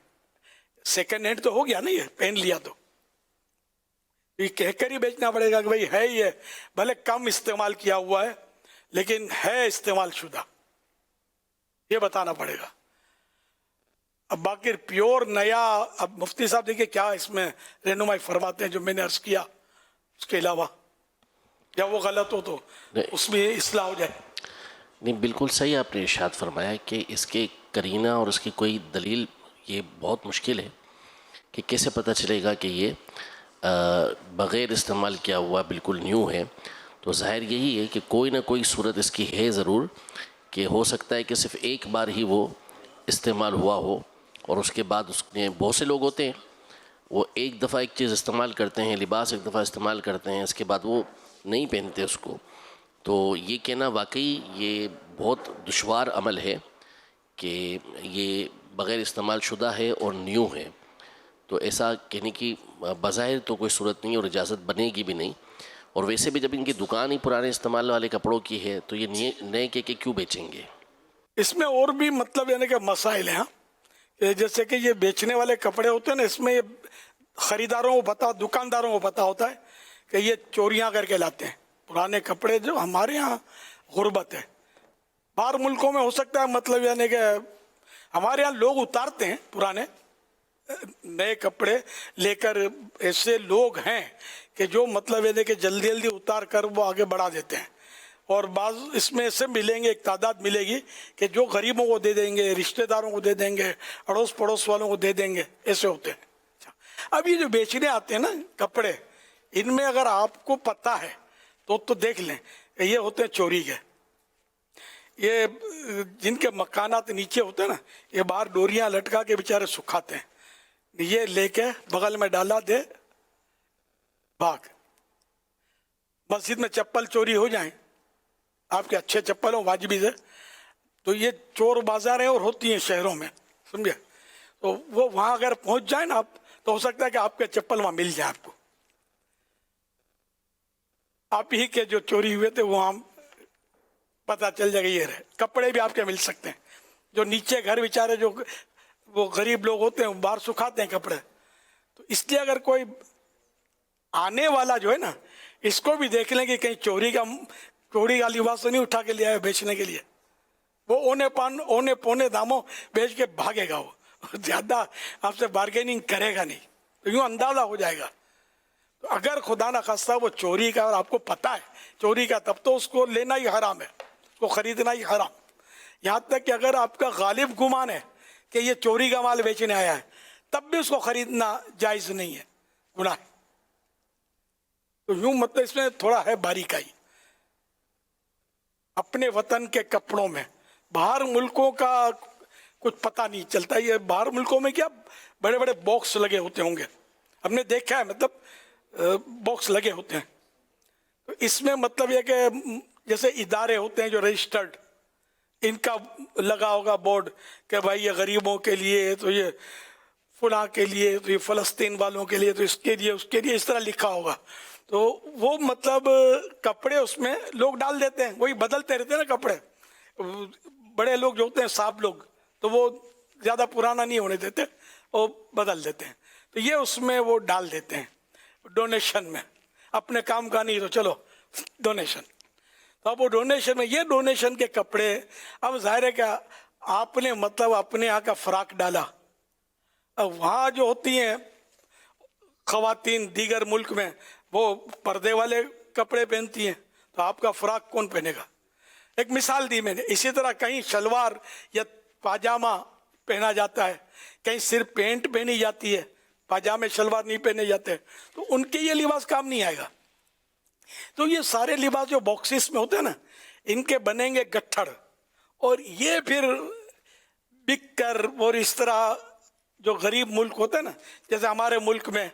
سیکنڈ ہینڈ تو ہو گیا نا، یہ پہن لیا تو یہ کہہ کر ہی بیچنا پڑے گا کہ بھئی ہے، یہ بھلے کم استعمال کیا ہوا ہے لیکن ہے استعمال شدہ، یہ بتانا پڑے گا. اب باقی پیور نیا، اب مفتی صاحب دیکھیں کیا اس میں رہنمائی فرماتے ہیں جو میں نے عرض کیا، اس کے علاوہ یا وہ غلط ہو تو اس میں اصلاح ہو جائے. نہیں، بالکل صحیح آپ نے ارشاد فرمایا کہ اس کے قرینہ اور اس کی کوئی دلیل یہ بہت مشکل ہے کہ کیسے پتہ چلے گا کہ یہ بغیر استعمال کیا ہوا بالکل نیو ہے. تو ظاہر یہی ہے کہ کوئی نہ کوئی صورت اس کی ہے ضرور، کہ ہو سکتا ہے کہ صرف ایک بار ہی وہ استعمال ہوا ہو، اور اس کے بعد اس نے بہت سے لوگ ہوتے ہیں وہ ایک دفعہ ایک چیز استعمال کرتے ہیں، لباس ایک دفعہ استعمال کرتے ہیں، اس کے بعد وہ نہیں پہنتے اس کو. تو یہ کہنا واقعی یہ بہت دشوار عمل ہے کہ یہ بغیر استعمال شدہ ہے اور نیو ہے. تو ایسا کہنے کی بظاہر تو کوئی صورت نہیں اور اجازت بنے گی بھی نہیں. اور ویسے بھی جب ان کی دکان ہی پرانے استعمال والے کپڑوں کی ہے تو یہ نئے کے کیوں بیچیں گے؟ اس میں اور بھی مطلب یعنی کہ مسائل ہیں، جیسے کہ یہ بیچنے والے کپڑے ہوتے ہیں نا، اس میں خریداروں کو پتا، دکانداروں کو پتا ہوتا ہے کہ یہ چوریاں کر کے لاتے ہیں پرانے کپڑے. جو ہمارے یہاں غربت ہے، باہر ملکوں میں ہو سکتا ہے مطلب یعنی کہ ہمارے یہاں لوگ اتارتے ہیں پرانے نئے کپڑے لے کر، ایسے لوگ ہیں کہ جو مطلب یعنی کہ جلدی جلدی اتار کر وہ آگے بڑھا دیتے ہیں. اور بعض اس میں ایسے ملیں گے، ایک تعداد ملے گی کہ جو غریبوں کو دے دیں گے، رشتہ داروں کو دے دیں گے، اڑوس پڑوس والوں کو دے دیں گے، ایسے ہوتے ہیں. اب یہ جو بیچنے آتے ہیں نا کپڑے، ان میں اگر آپ کو پتہ ہے تو دیکھ لیں کہ یہ ہوتے ہیں چوری کے. یہ جن کے مکانات نیچے ہوتے ہیں نا، یہ باہر ڈوریاں لٹکا کے بیچارے سکھاتے ہیں، یہ لے کے بغل میں ڈالا دے بھاگ. مسجد میں چپل چوری ہو جائیں، آپ کے اچھے چپل ہوں واجبی سے، تو یہ چور بازاریں اور ہوتی ہیں شہروں میں، سمجھے. تو وہ وہاں اگر پہنچ جائیں نا آپ، تو ہو سکتا ہے کہ آپ کے چپل وہاں مل جائے، آپ کو آپ ہی کے جو چوری ہوئے تھے وہاں پتہ چل جائے گا یہ رہے. کپڑے بھی آپ کے مل سکتے ہیں. جو نیچے گھر بیچارے جو وہ غریب لوگ ہوتے ہیں باہر سکھاتے ہیں کپڑے. تو اس لیے اگر کوئی آنے والا جو ہے نا، اس کو بھی دیکھ لیں کہ کہیں چوری کا لباس تو نہیں اٹھا کے لیا ہے بیچنے کے لیے. وہ اونے پونے داموں بیچ کے بھاگے گا، وہ زیادہ آپ سے بارگیننگ کرے گا نہیں. تو یوں اندازہ ہو جائے گا. تو اگر خدا نہ خواستہ وہ چوری کا اور آپ کو پتہ ہے چوری کا، تب تو اس کو لینا ہی حرام ہے، اس کو خریدنا ہی حرام. یہاں تک کہ اگر آپ کا غالب گمان ہے کہ یہ چوری کا مال بیچنے آیا ہے، تب بھی اس کو خریدنا جائز نہیں ہے، گناہ ہے. تو یوں مطلب اس میں تھوڑا ہے باریکائی. اپنے وطن کے کپڑوں میں باہر ملکوں کا کچھ پتہ نہیں چلتا. یہ باہر ملکوں میں کیا بڑے بڑے باکس لگے ہوتے ہوں گے، ہم نے دیکھا ہے، مطلب باکس لگے ہوتے ہیں. تو اس میں مطلب یہ کہ جیسے ادارے ہوتے ہیں جو رجسٹرڈ، ان کا لگا ہوگا بورڈ کہ بھائی یہ غریبوں کے لیے، تو یہ فلاں کے لیے، تو یہ فلسطین والوں کے لیے، تو اس کے لیے، اس کے لیے، اس طرح لکھا ہوگا. تو وہ مطلب کپڑے اس میں لوگ ڈال دیتے ہیں، وہی بدلتے رہتے ہیں نا کپڑے. بڑے لوگ جو ہوتے ہیں صاحب لوگ، تو وہ زیادہ پرانا نہیں ہونے دیتے، وہ بدل دیتے ہیں. تو یہ اس میں وہ ڈال دیتے ہیں ڈونیشن میں، اپنے کام کا نہیں تو چلو ڈونیشن. تو اب وہ ڈونیشن میں، یہ ڈونیشن کے کپڑے، اب ظاہر ہے کہ آپ نے مطلب اپنے یہاں کا فراق ڈالا، اب وہاں جو ہوتی ہیں خواتین دیگر ملک میں وہ پردے والے کپڑے پہنتی ہیں، تو آپ کا فراق کون پہنے گا؟ ایک مثال دی میں نے. اسی طرح کہیں شلوار یا پاجامہ پہنا جاتا ہے، کہیں صرف پینٹ پہنی جاتی ہے، پاجامے شلوار نہیں پہنے جاتے، تو ان کے یہ لباس کام نہیں آئے گا. تو یہ سارے لباس جو باکسز میں ہوتے ہیں نا، ان کے بنیں گے گٹھڑ، اور یہ پھر بک کر، اور اس طرح جو غریب ملک ہوتے ہیں نا، جیسے ہمارے ملک میں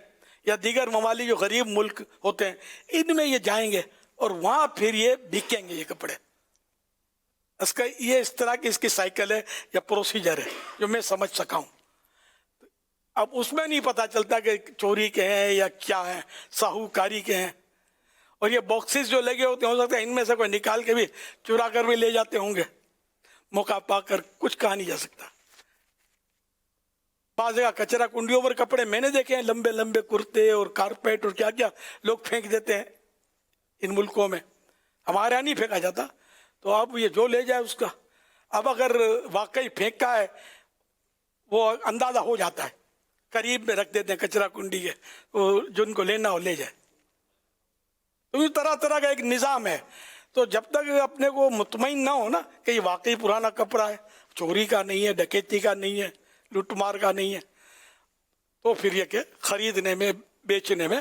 یا دیگر ممالک جو غریب ملک ہوتے ہیں، ان میں یہ جائیں گے اور وہاں پھر یہ بکیں گے یہ کپڑے. اس کا یہ اس طرح کی اس کی سائیکل ہے یا پروسیجر ہے جو میں سمجھ سکا ہوں. اب اس میں نہیں پتا چلتا کہ چوری کے ہیں یا کیا ہیں، ساہوکاری کے ہیں. اور یہ باکسز جو لگے ہوتے ہیں، ہو سکتا ہے ان میں سے کوئی نکال کے بھی چرا کر بھی لے جاتے ہوں گے، موقع پا کر. کچھ کہا نہیں جا سکتا. بعض جگہ کچرا کنڈیوں پر کپڑے میں نے دیکھے ہیں، لمبے لمبے کرتے اور کارپیٹ اور کیا کیا لوگ پھینک دیتے ہیں ان ملکوں میں. ہمارے یہاں نہیں پھینکا جاتا. تو اب یہ جو لے جائے اس کا، اب اگر واقعی پھینکا ہے وہ اندازہ ہو جاتا ہے، قریب میں رکھ دیتے ہیں کچرا کنڈی کے، جن کو لینا ہو لے جائے. تو طرح طرح کا ایک نظام ہے. تو جب تک اپنے کو مطمئن نہ ہو نا کہ یہ واقعی پرانا کپڑا ہے، چوری کا نہیں ہے، ڈکیتی کا نہیں ہے، لوٹ مار کا نہیں ہے، تو پھر یہ کہ خریدنے میں، بیچنے میں.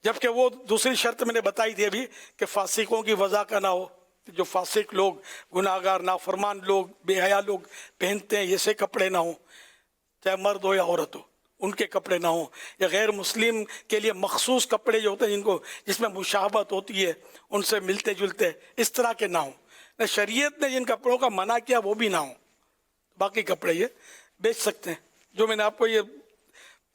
جبکہ وہ دوسری شرط میں نے بتائی تھی ابھی کہ فاسقوں کی وضع کا نہ ہو. جو فاسق لوگ، گناہگار، نافرمان لوگ، بے حیا لوگ پہنتے ہیں، ایسے کپڑے نہ ہوں، چاہے مرد ہو یا عورت ہو، ان کے کپڑے نہ ہوں. یا غیر مسلم کے لیے مخصوص کپڑے جو ہوتے ہیں جن کو، جس میں مشابہت ہوتی ہے، ان سے ملتے جلتے، اس طرح کے نہ ہوں. شریعت نے جن کپڑوں کا منع کیا وہ بھی نہ ہوں. باقی کپڑے یہ بیچ سکتے ہیں. جو میں نے آپ کو یہ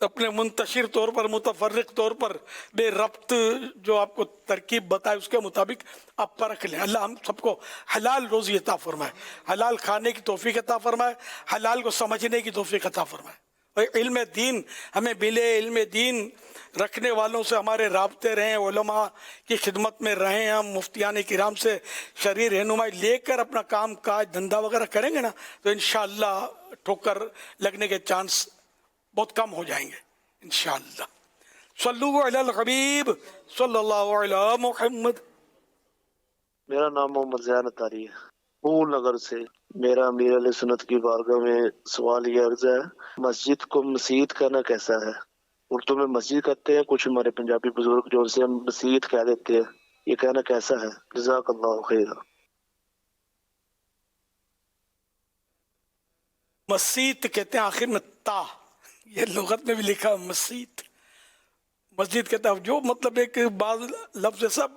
اپنے منتشر طور پر، متفرق طور پر، بے ربط جو آپ کو ترکیب بتائے، اس کے مطابق آپ پرکھ لیں. اللہ ہم سب کو حلال روزی عطا فرمائے، حلال کھانے کی توفیق عطا فرمائے، حلال کو سمجھنے کی توفیق عطا فرمائے. اور علم دین ہمیں ملے، علم دین رکھنے والوں سے ہمارے رابطے رہیں، علماء کی خدمت میں رہیں، ہم مفتیان کرام سے شرعی رہنمائی لے کر اپنا کام کاج دھندا وغیرہ کریں گے نا، تو انشاءاللہ ٹھوکر لگنے کے چانس بہت کم ہو جائیں گے انشاءاللہ. صلو علی الحبیب صلی اللہ علی محمد. میرا نام محمد زیان اتاری ہے، پھول نگر سے. میرا امیر علیہ سنت کی بارگاہ میں سوال یہ عرض ہے، مسجد کو مسجد کہنا کیسا ہے؟ اردو میں مسجد کہتے ہیں، کچھ ہمارے پنجابی بزرگ جو اسے ہم مسجد کہہ دیتے ہیں، یہ کہنا کیسا ہے؟ جزاک اللہ خیر. مسجد کہتے ہیں آخر میں تا، یہ لغت میں بھی لکھا مسجد. مسجد کہتا ہے جو مطلب ایک بعض لفظ سب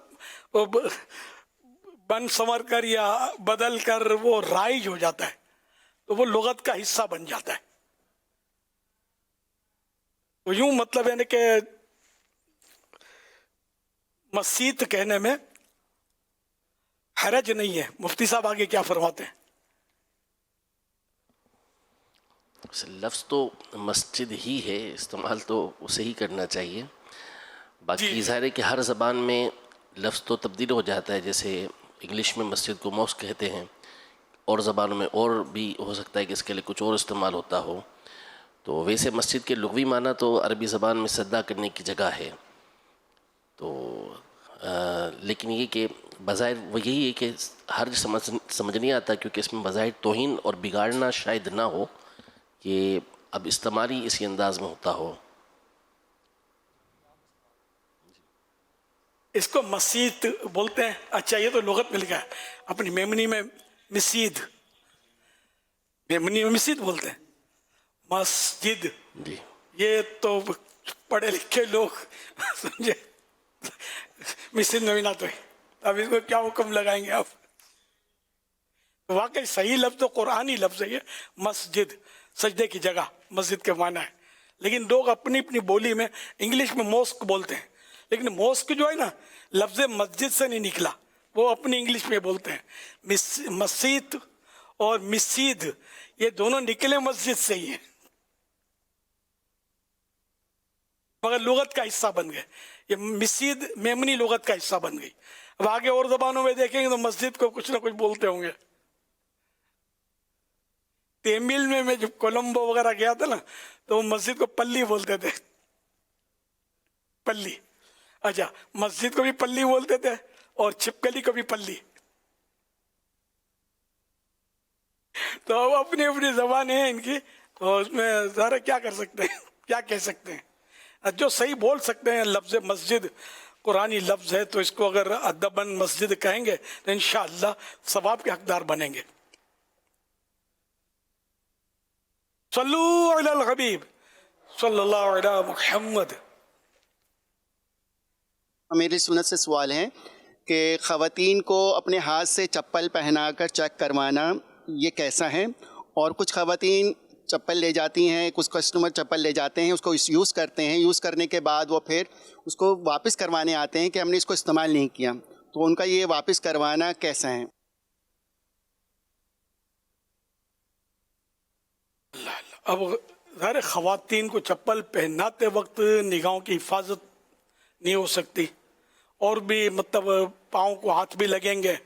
بن سنور کر یا بدل کر وہ رائج ہو جاتا ہے، تو وہ لغت کا حصہ بن جاتا ہے. تو یوں مطلب ہے کہ مسجد کہنے میں حرج نہیں ہے. مفتی صاحب آگے کیا فرماتے ہیں؟ لفظ تو مسجد ہی ہے، استعمال تو اسے ہی کرنا چاہیے. باقی ظاہر ہے کہ ہر زبان میں لفظ تو تبدیل ہو جاتا ہے. جیسے انگلش میں مسجد کو موسک کہتے ہیں، اور زبانوں میں اور بھی ہو سکتا ہے کہ اس کے لیے کچھ اور استعمال ہوتا ہو. تو ویسے مسجد کے لغوی معنی تو عربی زبان میں سجدہ کرنے کی جگہ ہے. تو لیکن یہ کہ بظاہر وہ یہی ہے کہ ہر سمجھ نہیں آتا، کیونکہ اس میں بظاہر توہین اور بگاڑنا شاید نہ ہو، کہ اب استعمال ہی اسی انداز میں ہوتا ہو. اس کو مسجد بولتے ہیں. اچھا یہ تو لغت میں لکھا ہے، اپنی میمنی میں مسجد، میمنی میں مسجد بولتے ہیں. مسجد یہ تو پڑھے لکھے لوگ سمجھے، مسجد میں بھی نہ تو ہے. اب اس کو کیا حکم لگائیں گے آپ؟ واقعی صحیح لفظ تو قرآنی لفظ ہے یہ مسجد، سجدے کی جگہ مسجد کے معنی ہے، لیکن لوگ اپنی اپنی بولی میں انگلش میں موسک بولتے ہیں، لیکن موسک جو ہے نا لفظ مسجد سے نہیں نکلا، وہ اپنی انگلش میں بولتے ہیں۔ مسجد اور مسجد یہ دونوں نکلے مسجد سے ہی ہیں، مگر لغت کا حصہ بن گئے۔ یہ مسجد میمنی لغت کا حصہ بن گئی۔ اب آگے اور زبانوں میں دیکھیں گے تو مسجد کو کچھ نہ کچھ بولتے ہوں گے۔ تیمل میں جب کولمبو وغیرہ گیا تھا نا تو وہ مسجد کو پلی بولتے تھے، پلی۔ اچھا، مسجد کو بھی پلی بولتے تھے اور چھپکلی کو بھی پلی۔ تو اب اپنی اپنی زبانیں ہیں ان کی، اور اس میں ظاہر کیا کر سکتے ہیں، کیا کہہ سکتے ہیں۔ جو صحیح بول سکتے ہیں لفظ مسجد قرآنی لفظ ہے، تو اس کو اگر ادباً مسجد کہیں گے تو انشاءاللہ ثواب کے حقدار بنیں گے۔ صلو علی الحبیب صلی اللہ علی محمد۔ میری سنت سے سوال ہے کہ خواتین کو اپنے ہاتھ سے چپل پہنا کر چیک کروانا یہ کیسا ہے؟ اور کچھ خواتین چپل لے جاتی ہیں، کچھ کسٹمر چپل لے جاتے ہیں، اس کو یوز کرتے ہیں، یوز کرنے کے بعد وہ پھر اس کو واپس کروانے آتے ہیں کہ ہم نے اس کو استعمال نہیں کیا، تو ان کا یہ واپس کروانا کیسا ہے؟ اب ظاہر خواتین کو چپل پہناتے وقت نگاہوں کی حفاظت نہیں ہو سکتی، اور بھی مطلب پاؤں کو ہاتھ بھی لگیں گے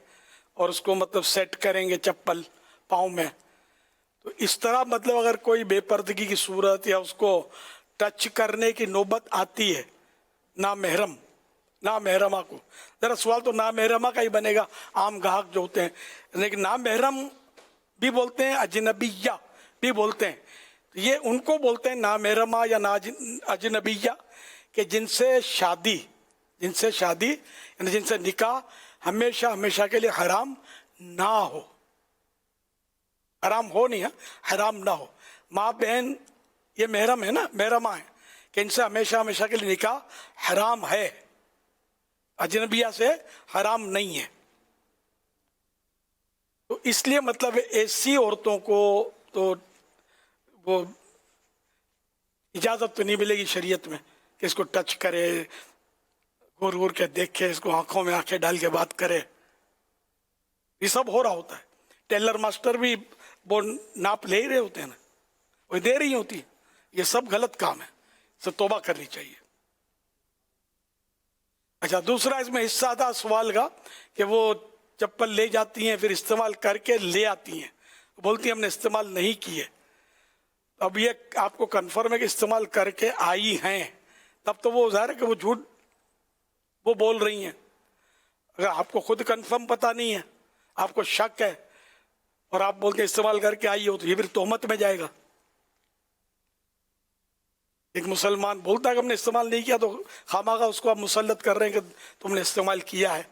اور اس کو مطلب سیٹ کریں گے چپل پاؤں میں، تو اس طرح مطلب اگر کوئی بے پردگی کی صورت یا اس کو ٹچ کرنے کی نوبت آتی ہے نامحرمہ کو، ذرا سوال تو نامحرمہ کا ہی بنے گا، عام گاہک جو ہوتے ہیں، لیکن نامحرم بھی بولتے ہیں، اجنبیہ بھی بولتے ہیں، یہ ان کو بولتے ہیں نامحرمہ یا اجنبیہ کہ جن سے شادی یعنی جن سے نکاح ہمیشہ کے لیے حرام نہ ہو، حرام ہو نہیں ہے، حرام نہ ہو۔ ماں بہن یہ محرم ہے نا، محرمہ ہے کہ ان سے ہمیشہ کے لیے نکاح حرام ہے، اجنبیہ سے حرام نہیں ہے۔ تو اس لیے مطلب ایسی عورتوں کو تو وہ اجازت تو نہیں ملے گی شریعت میں کہ اس کو ٹچ کرے، گور کے دیکھے، اس کو آنکھوں میں آنکھیں ڈال کے بات کرے، یہ سب ہو رہا ہوتا ہے۔ ٹیلر ماسٹر بھی وہ ناپ لے رہے ہوتے ہیں نا، وہ دے رہی ہوتی، یہ سب غلط کام ہے، اس سے توبہ کرنی چاہیے۔ اچھا، دوسرا اس میں حصہ تھا سوال کا کہ وہ چپل لے جاتی ہیں پھر استعمال کر کے لے آتی ہیں، بولتی ہیں ہم نے استعمال نہیں کیے۔ اب یہ آپ کو کنفرم ہے کہ استعمال کر کے آئی ہیں، تب تو وہ ظاہر ہے کہ وہ جھوٹ وہ بول رہی ہیں۔ اگر آپ کو خود کنفرم پتہ نہیں ہے، آپ کو شک ہے اور آپ بولتے ہیں استعمال کر کے آئی ہو، تو یہ پھر تہمت میں جائے گا۔ ایک مسلمان بولتا ہے کہ ہم نے استعمال نہیں کیا، تو خامخواہ اس کو آپ مسلط کر رہے ہیں کہ تم نے استعمال کیا ہے۔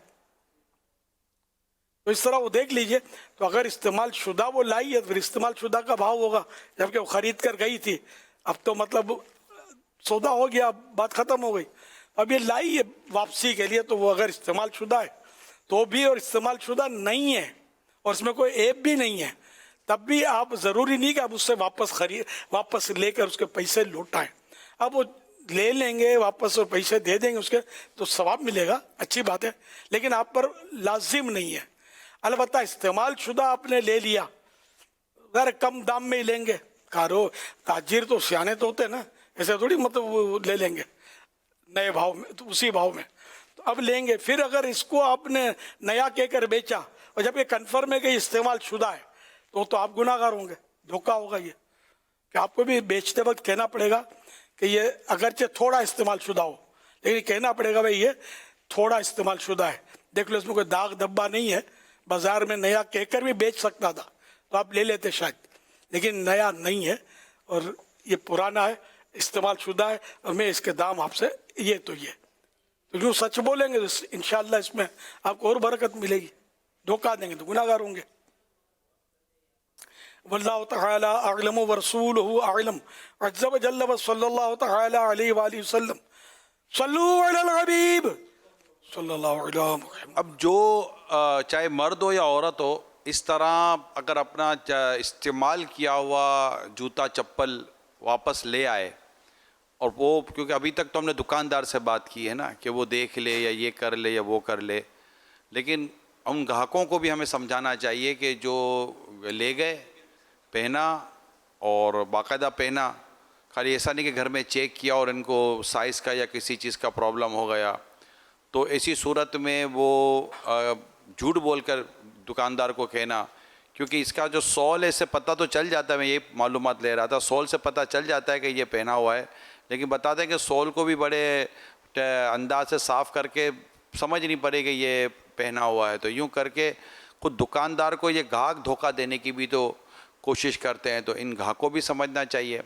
تو اس طرح وہ دیکھ لیجئے، تو اگر استعمال شدہ وہ لائی ہے تو پھر استعمال شدہ کا بھاؤ ہوگا، جبکہ وہ خرید کر گئی تھی، اب تو مطلب سودا ہو گیا، بات ختم ہو گئی۔ اب یہ لائی ہے واپسی کے لیے، تو وہ اگر استعمال شدہ ہے تو بھی، اور استعمال شدہ نہیں ہے اور اس میں کوئی عیب بھی نہیں ہے، تب بھی آپ ضروری نہیں کہ آپ اس سے واپس لے کر اس کے پیسے لوٹائیں۔ اب وہ لے لیں گے واپس اور پیسے دے دیں گے اس کے، تو ثواب ملے گا، اچھی بات ہے، لیکن آپ پر لازم نہیں ہے۔ البتہ استعمال شدہ آپ نے لے لیا، ذرا کم دام میں ہی لیں گے، تاجر تو سیانے تو ہوتے ہیں نا، ایسے تھوڑی مطلب وہ لے لیں گے نئے بھاؤ میں، تو اسی بھاؤ میں تو اب لیں گے۔ پھر اگر اس کو آپ نے نیا کہہ کر بیچا اور جب یہ کنفرم ہے کہ یہ استعمال شدہ ہے، تو آپ گناہ گار ہوں گے، دھوکہ ہوگا یہ، کہ آپ کو بھی بیچتے وقت کہنا پڑے گا کہ یہ اگرچہ تھوڑا استعمال شدہ ہو، لیکن کہنا پڑے گا بھائی یہ تھوڑا استعمال شدہ ہے، دیکھ لو اس میں کوئی داغ دھبا نہیں ہے، بازار میں نیا کہہ کر بھی بیچ سکتا تھا تو آپ لے لیتے شاید، لیکن نیا نہیں ہے اور یہ پرانا ہے، استعمال شدہ ہے، اور میں اس کے دام آپ سے یہ تو جو سچ بولیں گے تو انشاءاللہ اس میں آپ کو اور برکت ملے گی، دھوکہ دیں گے تو گناہ گار ہوں گے۔ واللہ تعالی اعلم ورسولہ اعلم، عز و جل صلی اللہ تعالی علیہ وآلہ وسلم۔ صلو علی الحبیب صلی اللہ علیہ وسلم۔ اب جو چاہے مرد ہو یا عورت ہو، اس طرح اگر اپنا استعمال کیا ہوا جوتا چپل واپس لے آئے، اور وہ کیونکہ ابھی تک تو ہم نے دکاندار سے بات کی ہے نا کہ وہ دیکھ لے یا یہ کر لے یا وہ کر لے، لیکن ان گاہکوں کو بھی ہمیں سمجھانا چاہیے کہ جو لے گئے پہنا اور باقاعدہ پہنا، خالی ایسا نہیں کہ گھر میں چیک کیا اور ان کو سائز کا یا کسی چیز کا پرابلم ہو گیا، تو ایسی صورت میں وہ جھوٹ بول کر دکاندار کو کہنا، کیونکہ اس کا جو سول ہے اس سے پتہ تو چل جاتا ہے، میں یہ معلومات لے رہا تھا، سول سے پتہ چل جاتا ہے کہ یہ پہنا ہوا ہے، لیکن بتا دیں کہ سول کو بھی بڑے انداز سے صاف کر کے سمجھ نہیں پڑے کہ یہ پہنا ہوا ہے، تو یوں کر کے خود دکاندار کو یہ گاہک دھوکہ دینے کی بھی تو کوشش کرتے ہیں، تو ان گاہکوں بھی سمجھنا چاہیے۔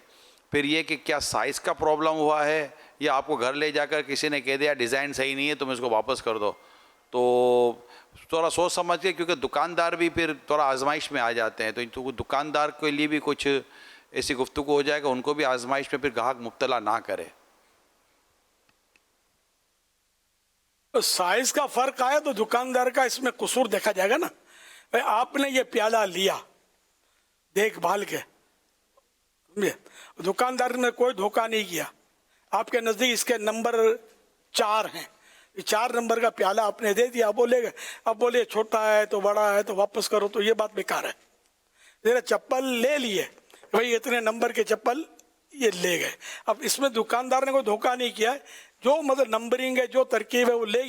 پھر یہ کہ کیا سائز کا پرابلم ہوا ہے یا آپ کو گھر لے جا کر کسی نے کہہ دیا ڈیزائن صحیح نہیں ہے تم اس کو واپس کر دو، تو تھوڑا سوچ سمجھ کے، کیونکہ دکاندار بھی پھر تھوڑا آزمائش میں آ جاتے ہیں، تو دکاندار کے لیے بھی کچھ ایسی گفتگو ہو جائے کہ ان کو بھی آزمائش میں پھر گاہک مبتلا نہ کرے۔ سائز کا فرق آیا تو دکاندار کا اس میں قصور دیکھا جائے گا نا، بھائی آپ نے یہ پیالہ لیا دیکھ بھال کے، دکاندار نے کوئی دھوکہ نہیں کیا، آپ کے نزدیک اس کے نمبر 4 ہیں، 4 نمبر کا پیالہ آپ نے دے دیا، بولے گا اب بولے چھوٹا ہے تو بڑا ہے تو واپس کرو، تو یہ بات بیکار ہے۔ ذرا چپل لے لیے بھائی اتنے نمبر کے چپل یہ لے گئے، اب اس میں دکاندار نے کوئی دھوکہ نہیں کیا ہے، جو مطلب نمبرنگ ہے جو ترکیب ہے وہ لے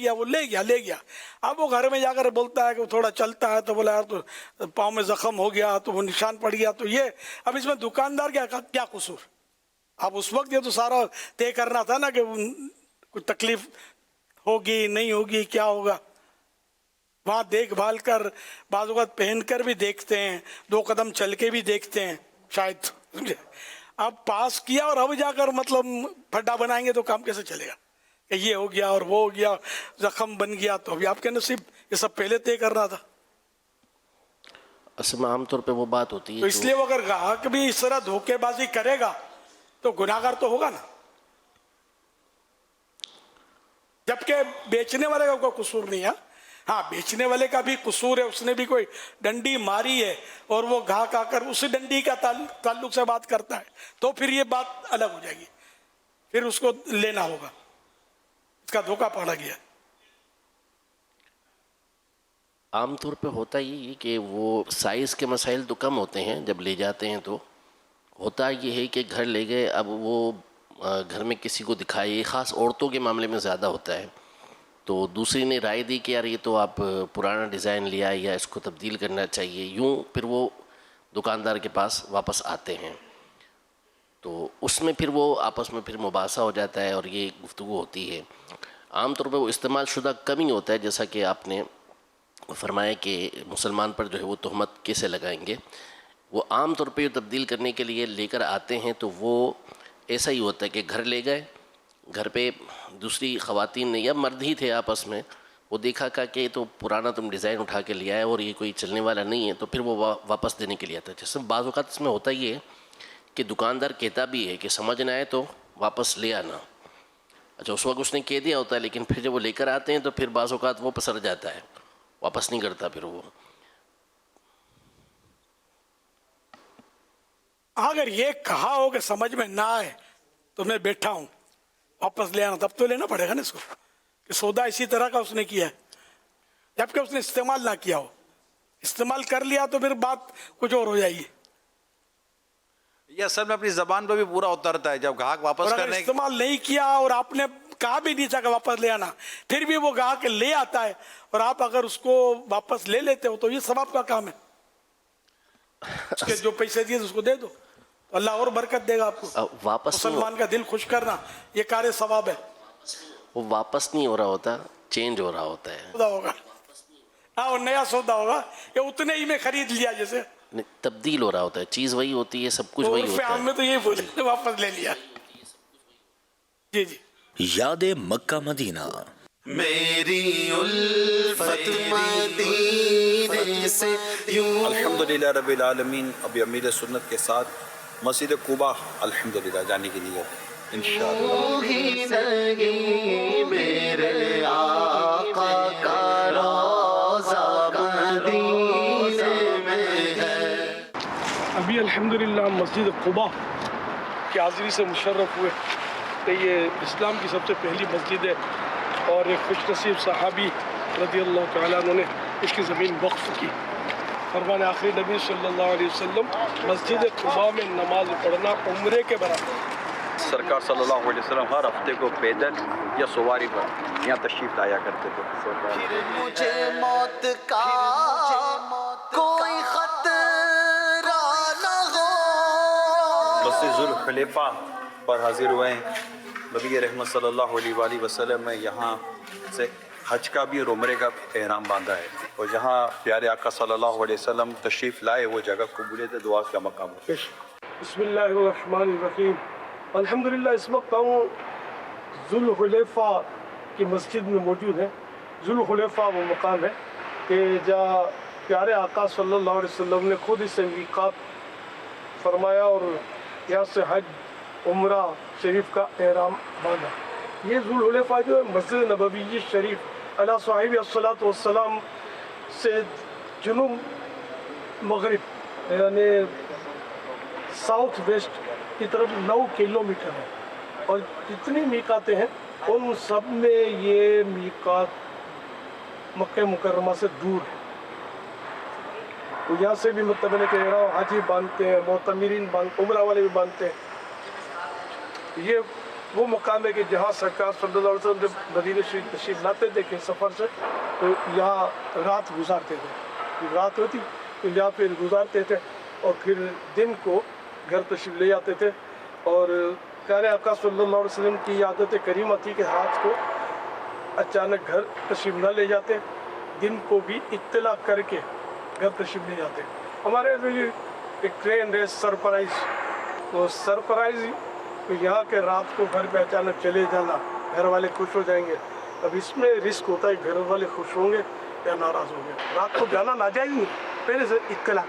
گیا۔ اب وہ گھر میں جا کر بولتا ہے کہ وہ تھوڑا چلتا ہے تو بولا یار تو پاؤں میں زخم ہو گیا تو وہ نشان پڑ گیا، تو یہ اب اس میں دکاندار کیا قصور؟ اب اس وقت یہ تو سارا طے کرنا تھا نا کہ کچھ تکلیف ہوگی نہیں ہوگی کیا ہوگا، وہاں دیکھ بھال کر بعض اوقات پہن کر بھی دیکھتے ہیں، 2 قدم چل کے بھی دیکھتے ہیں شاید، اب پاس کیا اور اب جا کر مطلب پھڈا بنائیں گے تو کام کیسے چلے گا کہ یہ ہو گیا اور وہ ہو گیا، زخم بن گیا، تو ابھی آپ کے نصیب یہ سب پہلے طے کرنا تھا۔ اصل میں عام طور پہ وہ بات ہوتی ہے تو اس لیے وہ اگر گاہک بھی اس طرح دھوکے بازی کرے گا تو گناہگار تو ہوگا نا، جبکہ بیچنے والے کا کوئی قصور نہیں ہے۔ ہاں بیچنے والے کا بھی قصور ہے، اس نے بھی کوئی ڈنڈی ماری ہے اور وہ گاہک آ کر اسی ڈنڈی کا تعلق سے بات کرتا ہے تو پھر یہ بات الگ ہو جائے گی، پھر اس کو لینا ہوگا، اس کا دھوکہ پڑا گیا۔ عام طور پہ ہوتا یہ کہ وہ سائز کے مسائل تو کم ہوتے ہیں، جب لے جاتے ہیں تو ہوتا یہ ہے کہ گھر لے گئے، اب وہ گھر میں کسی کو دکھائے، خاص عورتوں کے معاملے میں زیادہ ہوتا ہے، تو دوسری نے رائے دی کہ یار یہ تو آپ پرانا ڈیزائن لیا یا اس کو تبدیل کرنا چاہیے، یوں پھر وہ دکاندار کے پاس واپس آتے ہیں، تو اس میں پھر وہ آپس میں پھر مباحثہ ہو جاتا ہے اور یہ گفتگو ہوتی ہے۔ عام طور پہ وہ استعمال شدہ کم ہی ہوتا ہے، جیسا کہ آپ نے فرمایا کہ مسلمان پر جو ہے وہ تہمت کیسے لگائیں گے، وہ عام طور پہ تبدیل کرنے کے لیے لے کر آتے ہیں تو وہ ایسا ہی ہوتا ہے کہ گھر لے گئے، گھر پہ دوسری خواتین نے یا مرد ہی تھے آپس میں، وہ دیکھا کہ یہ تو پرانا تم ڈیزائن اٹھا کے لیا ہے اور یہ کوئی چلنے والا نہیں ہے، تو پھر وہ واپس دینے کے لیے آتا ہے۔ جیسے بعض اوقات اس میں ہوتا یہ ہے کہ دکاندار کہتا بھی ہے کہ سمجھ نہ آئے تو واپس لے آنا، اچھا اس وقت اس نے کہہ دیا ہوتا ہے، لیکن پھر جب وہ لے کر آتے ہیں تو پھر بعض اوقات وہ پسر جاتا ہے، واپس نہیں کرتا پھر وہ۔ اگر یہ کہا ہو کہ سمجھ میں نہ آئے تو میں بیٹھا ہوں واپس لے آنا، تب تو لینا پڑے گا نا اس کو، کہ سودا اسی طرح کا اس نے کیا ہے، جبکہ اس نے استعمال نہ کیا ہو، استعمال کر لیا تو پھر بات کچھ اور ہو جائے گی۔ یہ اصل میں اپنی زبان پہ بھی پورا اترتا ہے، جب گاہک واپس اگر کرنے استعمال نہیں کیا اور آپ نے کہا بھی نہیں تھا کہ واپس لے آنا، پھر بھی وہ گاہک لے آتا ہے اور آپ اگر اس کو واپس لے لیتے ہو تو یہ ثواب کا کام ہے، اس کے جو پیسے دیے اس کو دے دو، اللہ اور برکت دے گا آپ کو۔ واپس مسلمان کا دل خوش کرنا یہ کار ثواب ہے۔ وہ واپس نہیں ہو رہا ہوتا، چینج ہو رہا ہوتا ہے، سودا ہوگا، ہاں وہ نیا سودا ہوگا، یہ اتنے ہی میں خرید لیا، جیسے تبدیل ہو رہا ہوتا ہے، چیز وہی ہوتی ہے، سب کچھ وہی ہوتا ہے۔ عام میں تو یہی بولے واپس لے لیا۔ جی جی، یاد مکہ مدینہ، میری الفت مدینے سے یوں۔ الحمدللہ رب العالمین، ابھی امیر سنت کے ساتھ مسجد قباء الحمدللہ جانے کے لیے انشاءاللہ۔ میرے آقا کا روضہ مدینے अल्हम्दुलिल्लाह मस्जिद क़ुबा की हाज़िरी से मुशर्रफ हुए कि ये इस्लाम की सबसे पहली मस्जिद है और एक खुशनसीब सहाबी रज़ियल्लाहु तआला अन्हु ने इसकी ज़मीन वक्फ़ की। फरमान आखिरी नबी सल्लल्लाहु अलैहि वसल्लम मस्जिद क़ुबा में नमाज पढ़ना उम्रे के बराबर। सरकार सल्लल्लाहु अलैहि वसल्लम हर हफ्ते को पैदल या सवारी पर यहाँ तशरीफ लाया करते थे। मुझे मौत का कोई खतरा न हो। मस्जिद जुल खलीफा पर हाजिर हुए हैं। नबी रहमत सल्लल्लाहु अलैहि वसल्लम में यहाँ से हज का भी और उम्रे का एहराम बांधा है और जहाँ प्यारे आका सल्लल्लाहु अलैहि वसल्लम तशरीफ लाए वो जगह कबूलियत दुआ का मकाम है। बिस्मिल्लाहिर्रहमानिर्रहीम। अल्हम्दुलिल्लाह इस वक्त हम जुल खलीफा की मस्जिद में मौजूद हैं। जुल खलीफा वो मकाम है कि जहाँ प्यारे आका सल्लल्लाहु अलैहि वसल्लम ने खुद इसे मीक़ात फरमाया और यहाँ से हज उम्रा शरीफ का एहराम बांधा। ये जुल खलीफा जो है मस्जिद नबवी शरीफ अला साहिब अस्सलातु वस्सलाम से जुनूब मगरिब यानी साउथ वेस्ट की तरफ 9 किलोमीटर है और जितनी मीकातें हैं उन सब में ये मीकात मक्के मुकर्रमा से दूर है। तो यहाँ से भी मतलब मैंने कह रहा हूँ हाजी बांधते हैं, मोतमिरीन उम्रा वाले भी बांधते हैं। ये वो मकाम है कि जहाँ सरकार सल्लल्लाहु अलैहि वसल्लम जब मदीने शरीफ तशरीफ लाते थे कि सफ़र से तो यहाँ रात गुजारते थे। जब रात होती तो यहाँ फिर गुजारते थे और फिर दिन को घर तशरीफ ले जाते थे। और प्यारे आका सल्लल्लाहु अलैहि वसल्लम की आदत करीमा थी कि रात को अचानक घर तशरीफ न ले जाते, दिन को भी इत्तला करके घर तशरीफ ले जाते। हमारे भी एक ट्रेन है सरप्राइज, तो सरप्राइज तो यहाँ के रात को घर पे अचानक चले जाना, घर वाले खुश हो जाएंगे। अब इसमें रिस्क होता है घर वाले खुश होंगे या नाराज़ होंगे। रात को जाना नाजायज़ नहीं, पहले से इत्तला।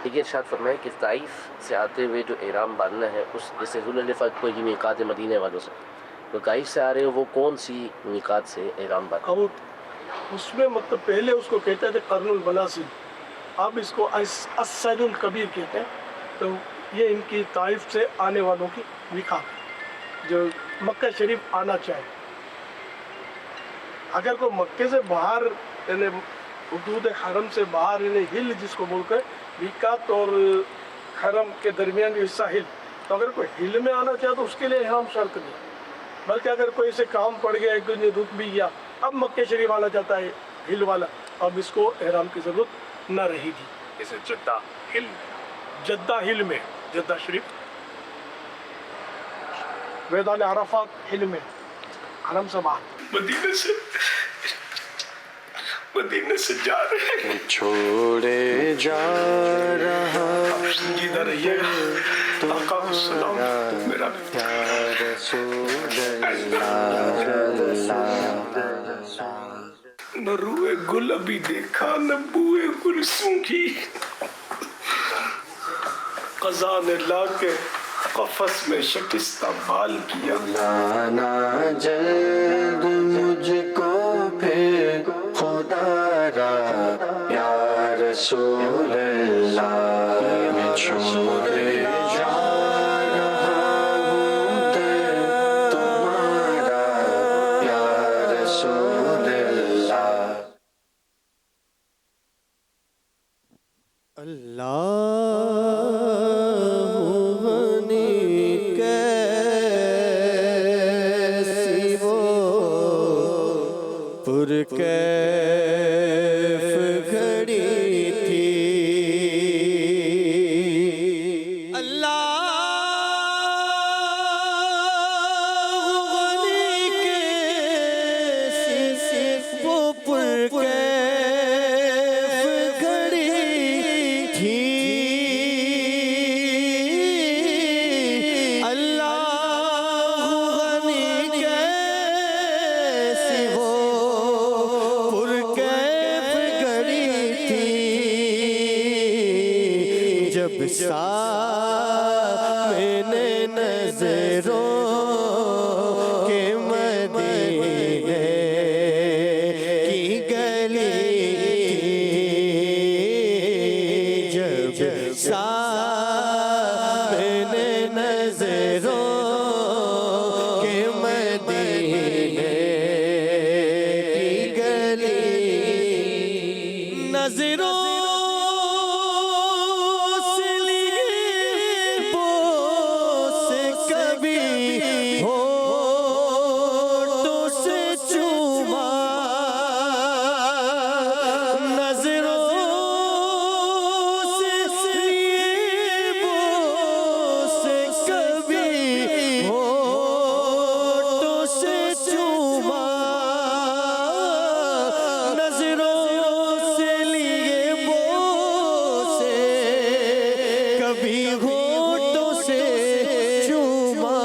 ये इरशाद फरमाया कि ताइफ से आते हुए जो एहराम बांधना है उस जैसे जुल्फ़ा कोई भी मीकात मदीने वालों से, तो ताइफ से आ रहे हो वो कौन सी मीकात से एहराम बांधना? अब उसमें मतलब पहले उसको कहते थे कर्नुल मनासिल, अब इसको अस्सैदुल कबीर कहते हैं। तो ये इनकी ताइफ से आने वालों की मीकात है जो मक्का शरीफ आना चाहे। अगर कोई मक्के से बाहर यानी हुदूद हरम से बाहर यानी हिल जिसको बोलकर मीकात और हरम के दरमियान हिस्सा हिल, तो अगर कोई हिल में आना चाहे तो उसके लिए एहराम शर्त नहीं, बल्कि अगर कोई ऐसे काम पड़ गया एक दिन रुक भी गया, अब मक्के शरीफ आना चाहता है हिल वाला, अब इसको एहराम की ज़रूरत न रहेगी। जैसे जद्दा हिल में जद्दा शरीफ, मैदान अरफात हिल में, हरम से बाहर, मदीने से जा रहे हैं, छोड़े जा रहा जिधर ये आका सलाम मेरा न रूए गुल अभी देखा न बुए गुल सूंघी, क़ज़ा ने लाके क़फ़स में शिकस्ता बाल किया। लाना जल्द मुझको फिर खुदारा या रसूल अल्लाह, मैं छोड़े जा रहा हूँ दर तुम्हारा या रसूल अल्लाह। कैफ घड़ी थी मैंने नजरों के मदीने की गली जब नजरों से लिए बोस कभी होठों से चूमा, नजरों से लिए बोस कभी होठों से चूमा, नजरों से लिए बोसे कभी होठों से चूमा,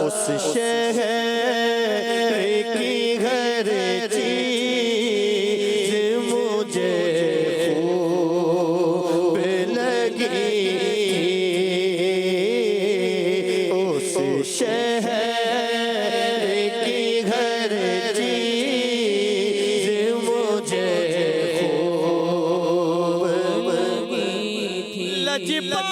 उस शहर की हर चीज मुझे खूब लगी, उस शहर की हर चीज मुझे खूब लगी थी। लजपाल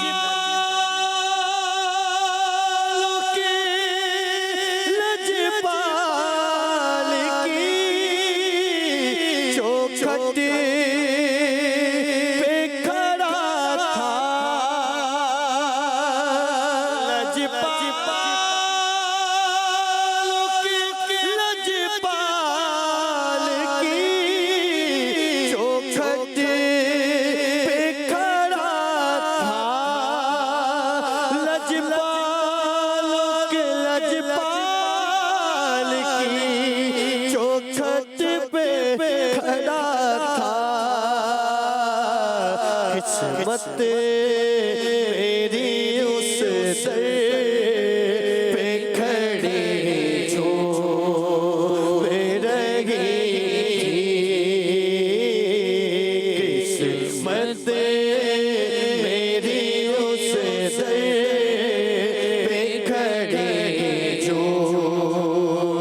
की चौखट पे खड़ा था, लजपाल की चौखट पे खड़ा था, लजपाल की चौखट पे खड़ा था, किस्मत मेरी उस दर पे खड़ी जो रही, किस्मत मेरी उस दर पे खड़ी जो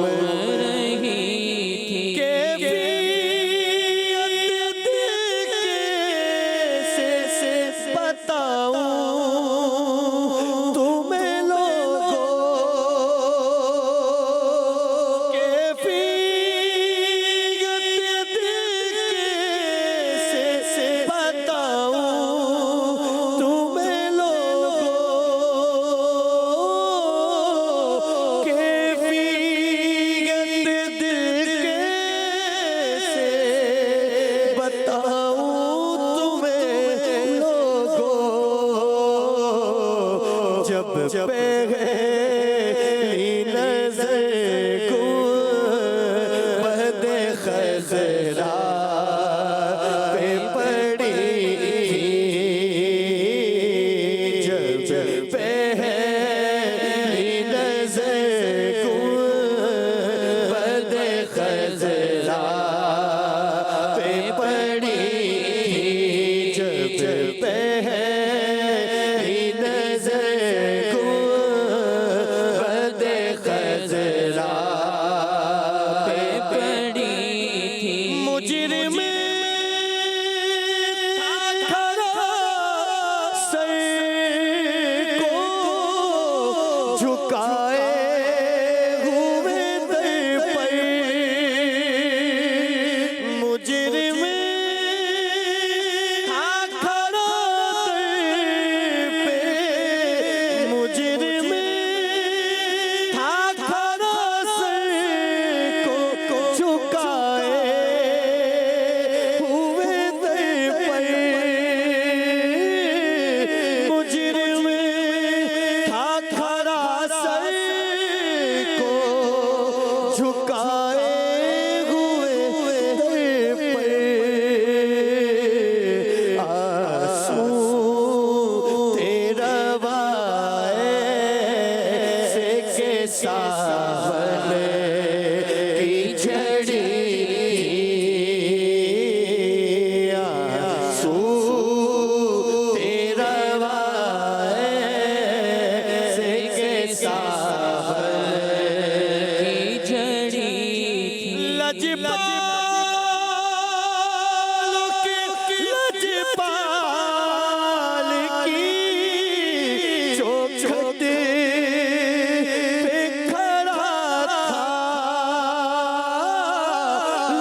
रही थी। कैफियत कैसे बताऊं तुम्हें लोगों, कैफियत कैसे बताऊं तुम्हें लोगों, कैफियत कैसे बताऊं तुम्हें लोगों, जब पहली नजर गुंबद खज़रा पे पड़ी, जब पहली नजर गुंबद खज़रा पे पड़ी, जब पहली नजर गुंबद खज़रा पे पड़ी थी, मुजरिम खड़ा सर को झुकाए हुए दर पर, मुजरिम खड़ा दर पे, मुजरिम खड़ा सर को झुकाए हुए दर पर, मुजरिम खड़ा सर को झुकाए हुए दर पर, आंसू तेरा वाए के सावन की झड़ी, आंसू तेरा वाए के सावन की झड़ी, लजपाल की चौखट पे खड़ा था,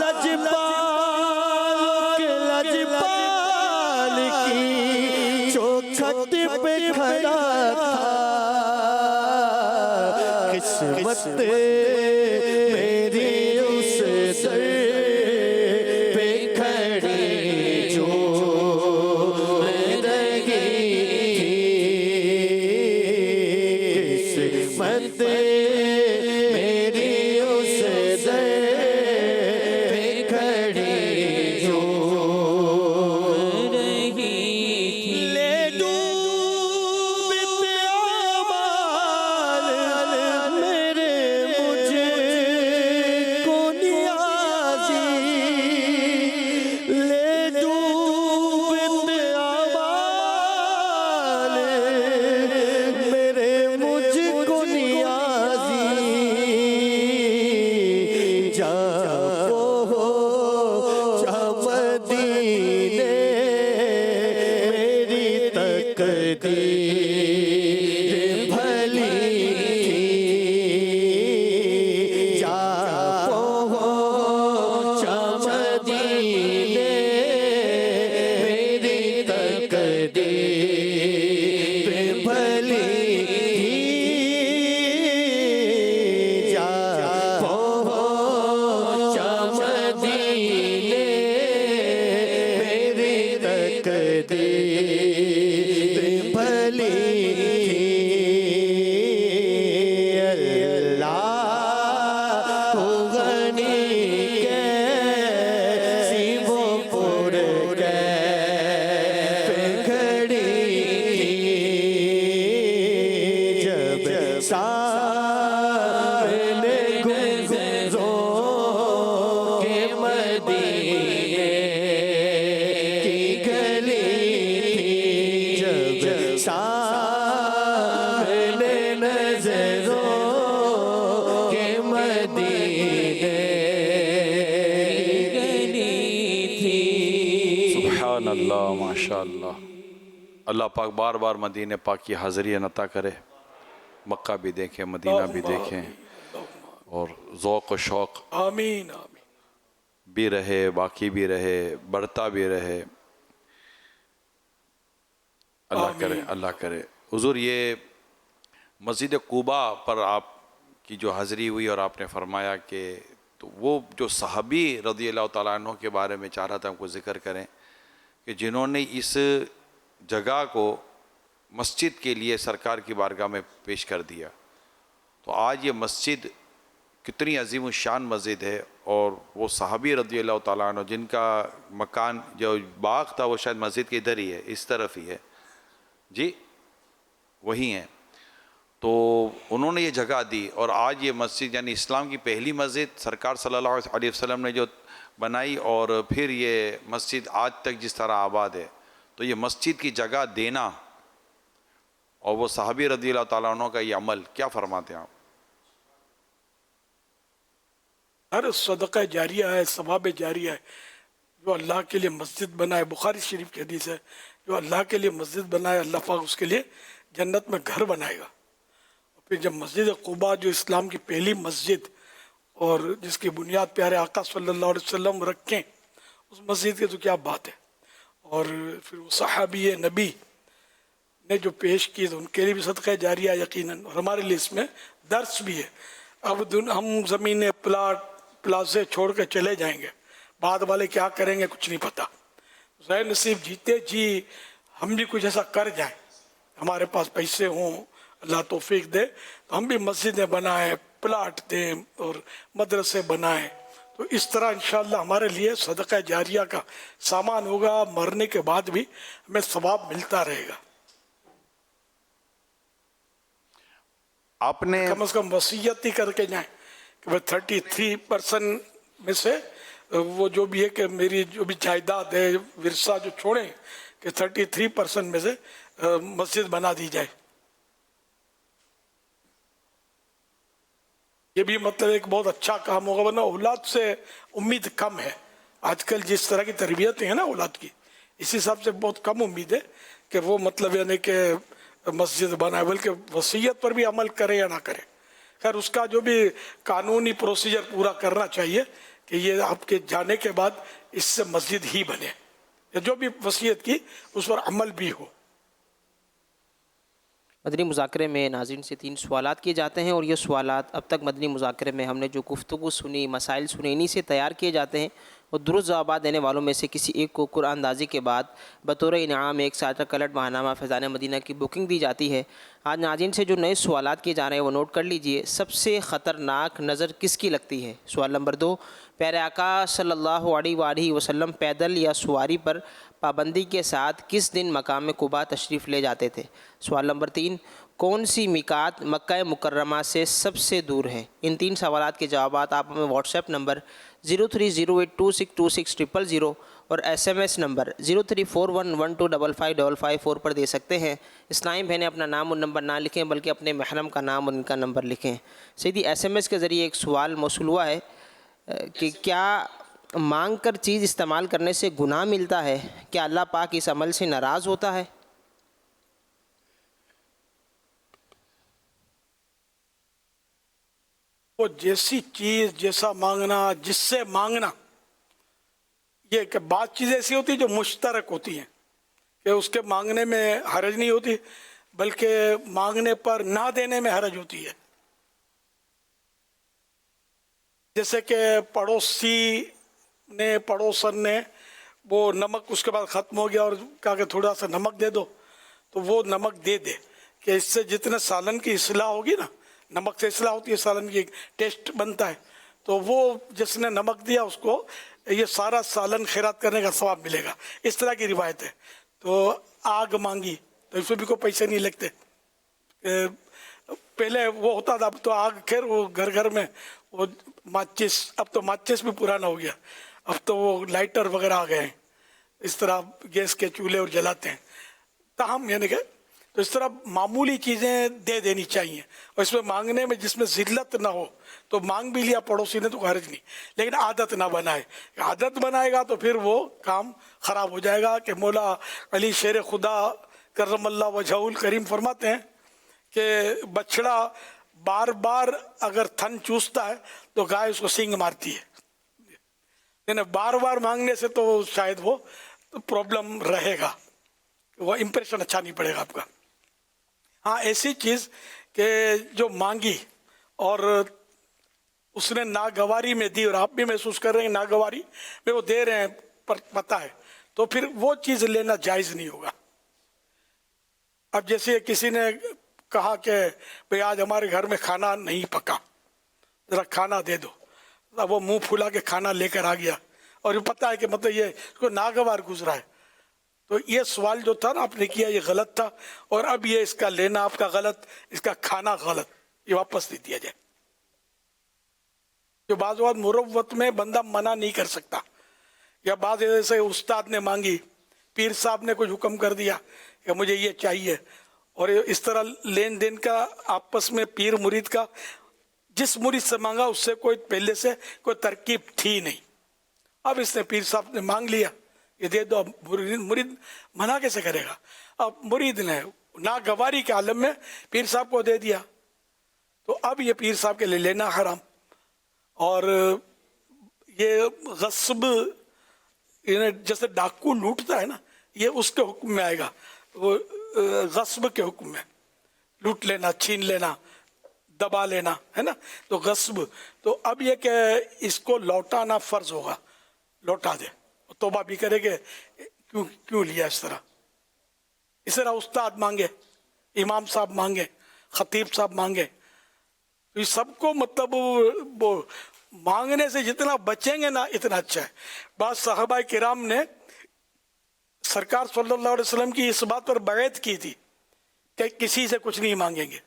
लजपाल तकदीर भली थी, जा पहुंचा मदीने मेरी तकदीर भली थी, जा पहुंचा मदीने मेरी तकदीर भली थी। अल्लाह गनी कैसी वो पुरकैफ खड़ी थी, जब सामने गुंजरों के मदीने की गली थी, जब सामने नजरों के मदीने की गली थी। सुभान अल्लाह, माशा अल्लाह। अल्लाह पाक बार बार मदीने पाक की हाज़िरी अता करे, मक्का भी देखें, मदीना भी देखें, और ज़ौक़ व शौक़ आमीन आमीन भी रहे, बाकी भी रहे, बढ़ता भी रहे। अल्लाह करे, अल्लाह करे। हुज़ूर, ये मस्जिद कुबा पर आपकी जो हाज़िरी हुई और आपने फरमाया कि तो वो जो सहाबी रज़ी अल्लाह तआला अन्हु के बारे में चाह रहा था हमको ज़िक्र करें कि जिन्होंने इस जगह को मस्जिद के लिए सरकार की बारगाह में पेश कर दिया। तो आज ये मस्जिद कितनी अजीम शान मस्जिद है, और वो सहाबी रज़ी अल्लाह तआला अन्हु जिनका मकान जो बाग था वो शायद मस्जिद के इधर ही है, इस तरफ ही है जी, वही हैं। तो उन्होंने ये जगह दी, और आज ये मस्जिद यानी इस्लाम की पहली मस्जिद सरकार सल्लल्लाहु अलैहि वसल्लम ने जो बनाई, और फिर ये मस्जिद आज तक जिस तरह आबाद है, तो ये मस्जिद की जगह देना और वो सहाबी रज़ी अल्लाह तआला अन्हु का ये अमल, क्या फरमाते हैं आप? हर सदका जारिया है, सवाब जारिया है। जो अल्लाह के लिए मस्जिद बनाए, बुखारी शरीफ की हदीस है, जो अल्लाह के लिए मस्जिद बनाए अल्लाह पाक उसके लिए जन्नत में घर बनाएगा। और फिर जब मस्जिद कुबा जो इस्लाम की पहली मस्जिद और जिसकी बुनियाद प्यारे आका सल्लल्लाहु अलैहि वसल्लम रखें, उस मस्जिद की तो क्या बात है। और फिर वो सहाबी नबी ने जो पेश की तो उनके लिए भी सदका जारिया यकीनन, और हमारे लिए इसमें दर्स भी है। अब हम ज़मीनें प्लाजे छोड़ कर चले जाएंगे, बाद वाले क्या करेंगे कुछ नहीं पता। ज़ाहिर नसीब जीते जी हम भी कुछ ऐसा कर जाएं, हमारे पास पैसे हों, अल्लाह तौफीक दे, तो हम भी मस्जिदें बनाएं, प्लाट दें और मदरसे बनाएं। तो इस तरह इंशाअल्लाह हमारे लिए सदका जारिया का सामान होगा, मरने के बाद भी हमें सवाब मिलता रहेगा। आपने कम से कम वसीयत ही करके जाएं कि भाई 33% में से वो जो भी है कि मेरी जो भी जायदाद है, विरसा जो छोड़े, कि 33% में से मस्जिद बना दी जाए। ये भी मतलब एक बहुत अच्छा काम होगा, वरना औलाद से उम्मीद कम है। आजकल जिस तरह की तरबियत है ना औलाद की, इस हिसाब से बहुत कम उम्मीद है कि वो मतलब यानी कि मस्जिद बनाए, बल्कि वसीयत पर भी अमल करे या ना करे। खैर उसका जो भी कानूनी प्रोसीजर पूरा करना चाहिए कि ये आपके जाने के बाद इससे मस्जिद ही बने, या जो भी वसीयत की उस पर अमल भी हो। मदनी मुज़ाकरे में नाज़रीन से 3 सवालात किए जाते हैं, और ये सवालात अब तक मदनी मुज़ाकरे में हमने जो गुफ्तगू सुनी, मसाइल सुने, इन्हीं से तैयार किए जाते हैं। और दुरुस्त जवाब देने वालों में से किसी एक को कुरान अंदाज़ी के बाद बतौर इनाम एक साटा कलट महानामा फैज़ान मदीना की बुकिंग दी जाती है। आज नाज़रीन से जो नए सवालात किए जा रहे हैं वो नोट कर लीजिए। सबसे ख़तरनाक नज़र किसकी लगती है? सवाल नंबर 2, प्यारे आका सल्लल्लाहु अलैहि वसल्लम पैदल या सवारी पर पाबंदी के साथ किस दिन मकाम कुबा तशरीफ़ ले जाते थे? सवाल नंबर 3, कौन सी मिकात मक्का मुकर्रमा से सबसे दूर है? इन 3 सवालात के जवाब आप हमें व्हाट्सएप नंबर 0308262600 और SMS नंबर 0341125555 पर दे सकते हैं। इस्लामी बहनें अपना नाम और नंबर ना लिखें, बल्कि अपने महरम का नाम और उनका नंबर लिखें। सीधी SMS के ज़रिए एक सवाल मौसूल हुआ है कि क्या मांग कर चीज़ इस्तेमाल करने से गुनाह मिलता है? क्या अल्लाह पाक इस अमल से नाराज़ होता है? वो जैसी चीज जैसा मांगना, जिससे मांगना, ये कि बात चीज़ ऐसी होती है जो मुश्तरक होती हैं कि उसके मांगने में हरज नहीं होती, बल्कि मांगने पर ना देने में हरज होती है। जैसे कि पड़ोसन ने वो नमक उसके बाद ख़त्म हो गया और कहा कि थोड़ा सा नमक दे दो, तो वो नमक दे दे कि इससे जितने सालन की इस्लाह होगी ना, नमक से इस्लाह होती है, सालन की टेस्ट बनता है, तो वो जिसने नमक दिया उसको ये सारा सालन खैरात करने का सवाब मिलेगा। इस तरह की रिवायत है। तो आग मांगी तो इसमें भी कोई पैसे नहीं लगते। पहले वो होता था, अब तो आग खैर वो घर घर में वो माचिस, अब तो माचिस भी पुराना हो गया, अब तो वो लाइटर वगैरह आ गए हैं, इस तरह गैस के चूल्हे और जलाते हैं। ताहम यानी कि तो इस तरह मामूली चीज़ें दे देनी चाहिए, और इसमें मांगने में जिसमें ज़िल्लत ना हो तो मांग भी लिया पड़ोसी ने तो हर्ज नहीं, लेकिन आदत ना बनाए। आदत बनाएगा तो फिर वो काम ख़राब हो जाएगा। कि मौला अली शेर खुदा करमल्ला वजहुल करीम फरमाते हैं कि बछड़ा बार बार अगर थन चूसता है तो गाय उसको सींग मारती है, यानी बार बार मांगने से तो शायद वो प्रॉब्लम रहेगा, वो इम्प्रेशन अच्छा नहीं पड़ेगा आपका। हाँ, ऐसी चीज़ कि जो मांगी और उसने नागवारी में दी और आप भी महसूस कर रहे हैं नागवारी में वो दे रहे हैं पर पता है, तो फिर वो चीज़ लेना जायज़ नहीं होगा। अब जैसे किसी ने कहा कि भाई आज हमारे घर में खाना नहीं पका, ज़रा खाना दे दो, अब वो मुंह फुला के खाना लेकर आ गया और ये पता है कि मतलब ये इसको नागवार गुजरा है, तो ये सवाल जो था ना आपने किया ये गलत था, और अब ये इसका लेना आपका गलत, इसका खाना गलत, ये वापस दे दिया जाए। जो बाज़ बात मुरव्वत में बंदा मना नहीं कर सकता, या बाज़ जैसे उस्ताद ने मांगी, पीर साहब ने कुछ हुक्म कर दिया कि मुझे ये चाहिए, और इस तरह लेन देन का आपस में पीर मुरीद का, जिस मुरीद से मांगा उससे कोई पहले से कोई तरकीब थी नहीं, अब इसने पीर साहब ने मांग लिया ये दे दो, अब मुरीद मना कैसे करेगा। अब मुरीद ने नागवारी के आलम में पीर साहब को दे दिया, तो अब ये पीर साहब के लिए लेना हराम, और ये गस्ब जैसे डाकू लूटता है ना, ये उसके हुक्म में आएगा, वो गस्ब के हुक्म में, लूट लेना, छीन लेना, दबा लेना, है ना, तो गस्ब। तो अब ये कि इसको लौटाना फ़र्ज होगा, लौटा दे, तौबा भी करे कि क्यों लिया इस तरह। इस तरह उस्ताद मांगे, इमाम साहब मांगे, खतीब साहब मांगे, तो ये सबको मतलब वो मांगने से जितना बचेंगे ना इतना अच्छा है। बाद सहाबा किराम ने सरकार सल्लल्लाहु अलैहि वसल्लम की इस बात पर बैत की थी कि किसी से कुछ नहीं मांगेंगे,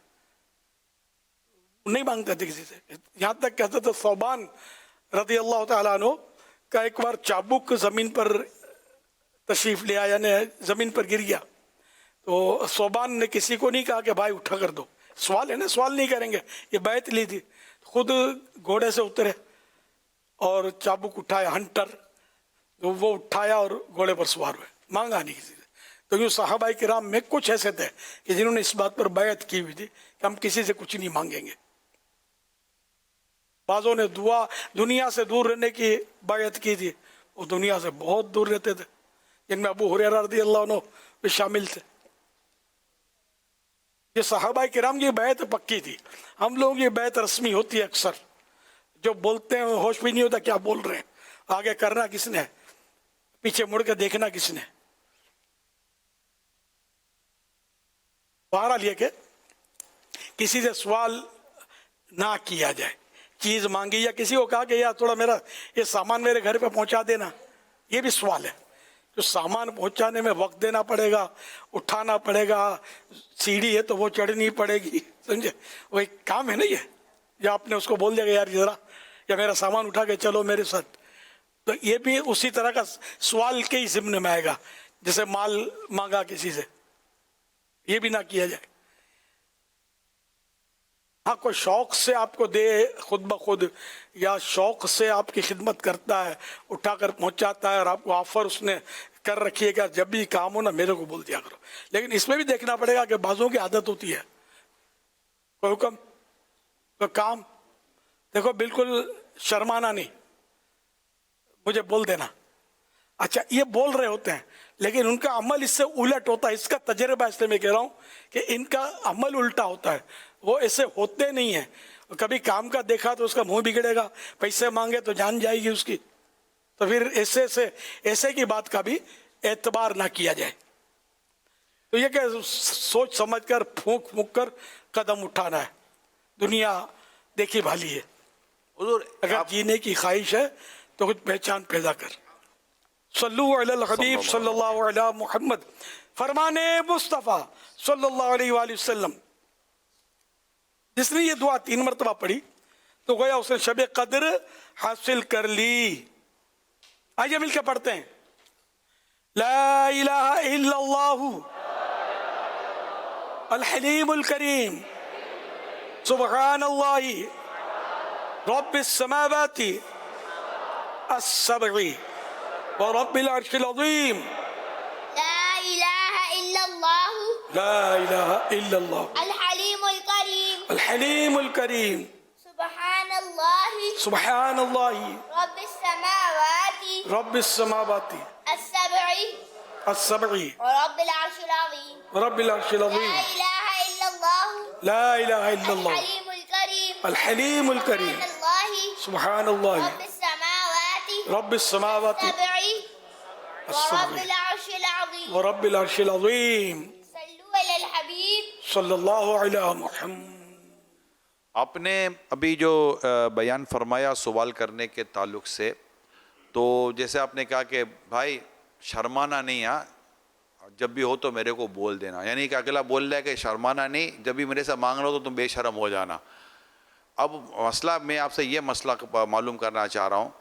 नहीं मांगते थे किसी से। यहाँ तक कहते थे सौबान रज़ी अल्लाह तआला अन्हु का एक बार चाबुक ज़मीन पर तशरीफ़ ले आया, ने ज़मीन पर गिर गया, तो सौबान ने किसी को नहीं कहा कि भाई उठा कर दो, सवाल है ना, सवाल नहीं करेंगे, ये बैत ली थी। खुद घोड़े से उतरे और चाबुक उठाया, हंटर, तो वो उठाया और घोड़े पर सवार हुए, मांगा नहीं किसी से। तो यूँ सहाबाए किराम में कुछ ऐसे थे कि जिन्होंने इस बात पर बैत की हुई थी कि हम किसी से कुछ नहीं मांगेंगे। बाज़ों ने दुनिया से दूर रहने की बैत की थी, वो दुनिया से बहुत दूर रहते थे, जिनमें अबू हुरैरा रज़ियल्लाहु अन्हु भी शामिल थे। ये सहाबाए किराम की बैत पक्की थी। हम लोगों की बैत रस्मी होती है, अक्सर जो बोलते हैं होश भी नहीं होता क्या बोल रहे हैं, आगे करना किसने, पीछे मुड़ के देखना किसने। बहरहाल ये कि किसी से सवाल ना किया जाए, चीज़ मांगी या किसी को कहा कि यार थोड़ा मेरा ये सामान मेरे घर पे पहुंचा देना, ये भी सवाल है। तो सामान पहुंचाने में वक्त देना पड़ेगा, उठाना पड़ेगा, सीढ़ी है तो वो चढ़नी पड़ेगी, समझे, वो एक काम है ना ये। या आपने उसको बोल दिया यार जरा या मेरा सामान उठा के चलो मेरे साथ, तो ये भी उसी तरह का सवाल के ही ज़िम्न में आएगा जैसे माल मांगा किसी से, ये भी ना किया जाए। हाँ, कोई शौक़ से आपको दे खुद ब खुद, या शौक़ से आपकी खिदमत करता है, उठाकर पहुंचाता है, और आपको ऑफ़र उसने कर रखी है कि जब भी काम हो ना मेरे को बोल दिया करो। लेकिन इसमें भी देखना पड़ेगा कि बाज़ों की आदत होती है, कोई हुक्म, कोई काम, देखो बिल्कुल शर्माना नहीं, मुझे बोल देना। अच्छा ये बोल रहे होते हैं लेकिन उनका अमल इससे उलट होता है, इसका तजर्बा इसलिए मैं कह रहा हूँ कि इनका अमल उल्टा होता है, वो ऐसे होते नहीं हैं। कभी काम का देखा तो उसका मुंह बिगड़ेगा, पैसे मांगे तो जान जाएगी उसकी, तो फिर ऐसे की बात का भी एतबार ना किया जाए। तो ये क्या सोच समझ कर फूंक फूंक कर कदम उठाना है, दुनिया देखी भाली है। अगर जीने की ख्वाहिश है तो कुछ पहचान पैदा कर। सल्लु अलल हबीब सल्लल्लाहु अलैहि मुहम्मद, फरमाने मुस्तफ़ा सल्लल्लाहु अलैहि वसल्लम। जिसने ये दुआ 3 मरतबा पढ़ी तो गोया उसने शब कद्र हासिल कर ली। आइए मिलकर पढ़ते हैं, ला इलाहा इल्लल्लाहु अल हलीमुल करीम सुब्हानल्लाहि रब्बिस समावाति अस्सबई व रब्बिल अर्शिल अज़ीम। ला इलाहा इल्लल्लाहु ला इलाहा इल्लल्लाह अल हलीमुल करीम अल हलीमुल करीम सुब्हानल्लाहि सुब्हानल्लाहि रब्बिस समावाति अस्सबई व रब्बिल अर्शिल अज़ीम। रब्बिल अर्शिल अज़ीम। ला इलाहा इल्लल्लाहु ला इलाहा इल्लल्लाह अल हलीमुल करीम सुब्हानल्लाहि रब्बिस समावाति अस्सबई व रब्बिल अर्शिल अज़ीम। सल्लल्लाहु अलैहि मुहम्मद। आपने अभी जो बयान फरमाया सवाल करने के ताल्लुक़ से, तो जैसे आपने कहा कि भाई शर्माना नहीं, जब भी हो तो मेरे को बोल देना, यानी कि अगला बोल रहा है कि शर्माना नहीं, जब भी मेरे से मांग रहा हो तो तुम बेशर्म हो जाना। अब मसला मैं आपसे ये मसला मालूम करना चाह रहा हूँ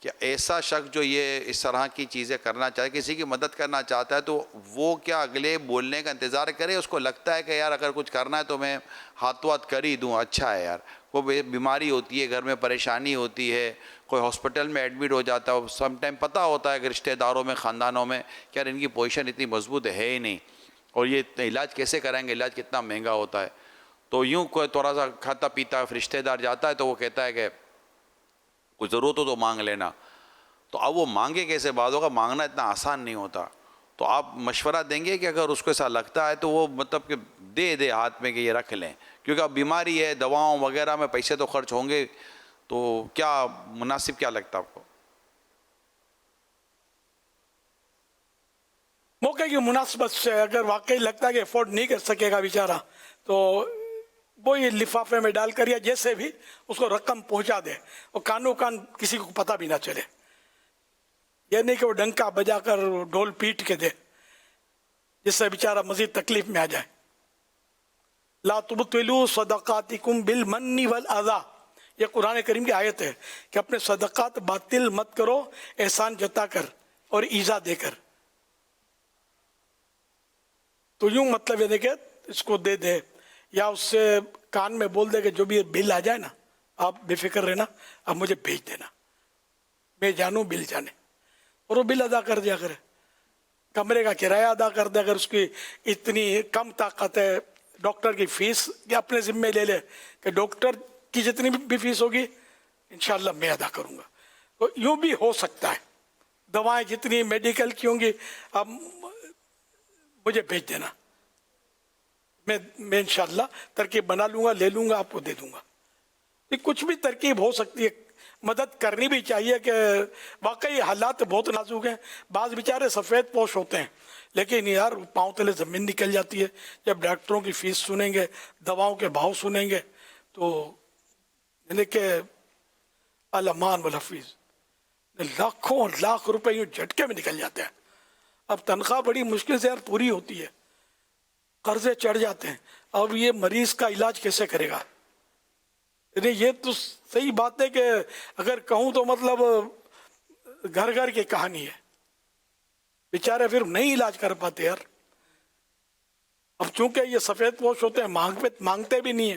कि ऐसा शख्स जो ये इस तरह की चीज़ें करना चाहे, किसी की मदद करना चाहता है, तो वो क्या अगले बोलने का इंतज़ार करे? उसको लगता है कि यार अगर कुछ करना है तो मैं हाथों हाथ कर ही दूँ, अच्छा है यार, कोई बीमारी होती है, घर में परेशानी होती है, कोई हॉस्पिटल में एडमिट हो जाता है, सम टाइम पता होता है कि रिश्तेदारों में, ख़ानदानों में कि यार इनकी पोजीशन इतनी मजबूत है ही नहीं, और ये इलाज कैसे कराएंगे, इलाज कितना महंगा होता है। तो यूँ कोई थोड़ा सा खाता पीता रिश्तेदार जाता है तो वो कहता है कि कुछ ज़रूरत हो तो मांग लेना। तो अब वो मांगे कैसे? बात होगा, मांगना इतना आसान नहीं होता। तो आप मशवरा देंगे कि अगर उसको ऐसा लगता है तो वो मतलब कि दे हाथ में कि ये रख लें, क्योंकि अब बीमारी है, दवाओं वगैरह में पैसे तो खर्च होंगे, तो क्या मुनासिब क्या लगता है आपको? मौके की मुनासिबत से अगर वाकई लगता है कि अफोर्ड नहीं कर सकेगा बेचारा, तो वो ये लिफाफे में डालकर या जैसे भी उसको रकम पहुंचा दे, और कानों कान किसी को पता भी ना चले। ये नहीं कि वो डंका बजाकर ढोल पीट के दे, जिससे बेचारा मजीद तकलीफ में आ जाए। ला तुबतिलू सदकातिकुम बिल मन्नी वल अज़ा, ये कुरान करीम की आयत है कि अपने सदकात बातिल मत करो, एहसान जताकर और ईजा देकर। तो यूं मतलब ये देखे इसको दे दे, या उससे कान में बोल दे कि जो भी बिल आ जाए ना, आप बेफिक्र रहना, अब मुझे भेज देना, मैं जानूं बिल जाने, और वो बिल अदा कर दिया करे। कमरे का किराया अदा कर दे, अगर उसकी इतनी कम ताकत है, डॉक्टर की फीस या अपने जिम्मे ले ले कि डॉक्टर की जितनी भी फीस होगी इंशाल्लाह मैं अदा करूँगा। तो यूँ भी हो सकता है, दवाएं जितनी मेडिकल की होंगी अब मुझे भेज देना, मैं इंशाल्लाह तरकीब बना लूँगा, ले लूँगा, आपको दे दूँगा। ये कुछ भी तरकीब हो सकती है, मदद करनी भी चाहिए कि वाकई हालात बहुत नाजुक हैं। बाज़ बेचारे सफ़ेद पोश होते हैं, लेकिन यार पाँव तले ज़मीन निकल जाती है जब डॉक्टरों की फ़ीस सुनेंगे, दवाओं के भाव सुनेंगे, तो यानी कि अल-अमान वल हफ़ीज़ लाखों लाख रुपए यूँ झटके में निकल जाते हैं। अब तनख्वाह बड़ी मुश्किल से यार पूरी होती है, कर्जे चढ़ जाते हैं, अब ये मरीज़ का इलाज कैसे करेगा? ये तो सही बात है कि अगर कहूँ तो मतलब घर घर की कहानी है, बेचारे फिर नहीं इलाज कर पाते यार। अब चूंकि ये सफ़ेद पोश होते हैं, मांगते भी नहीं है,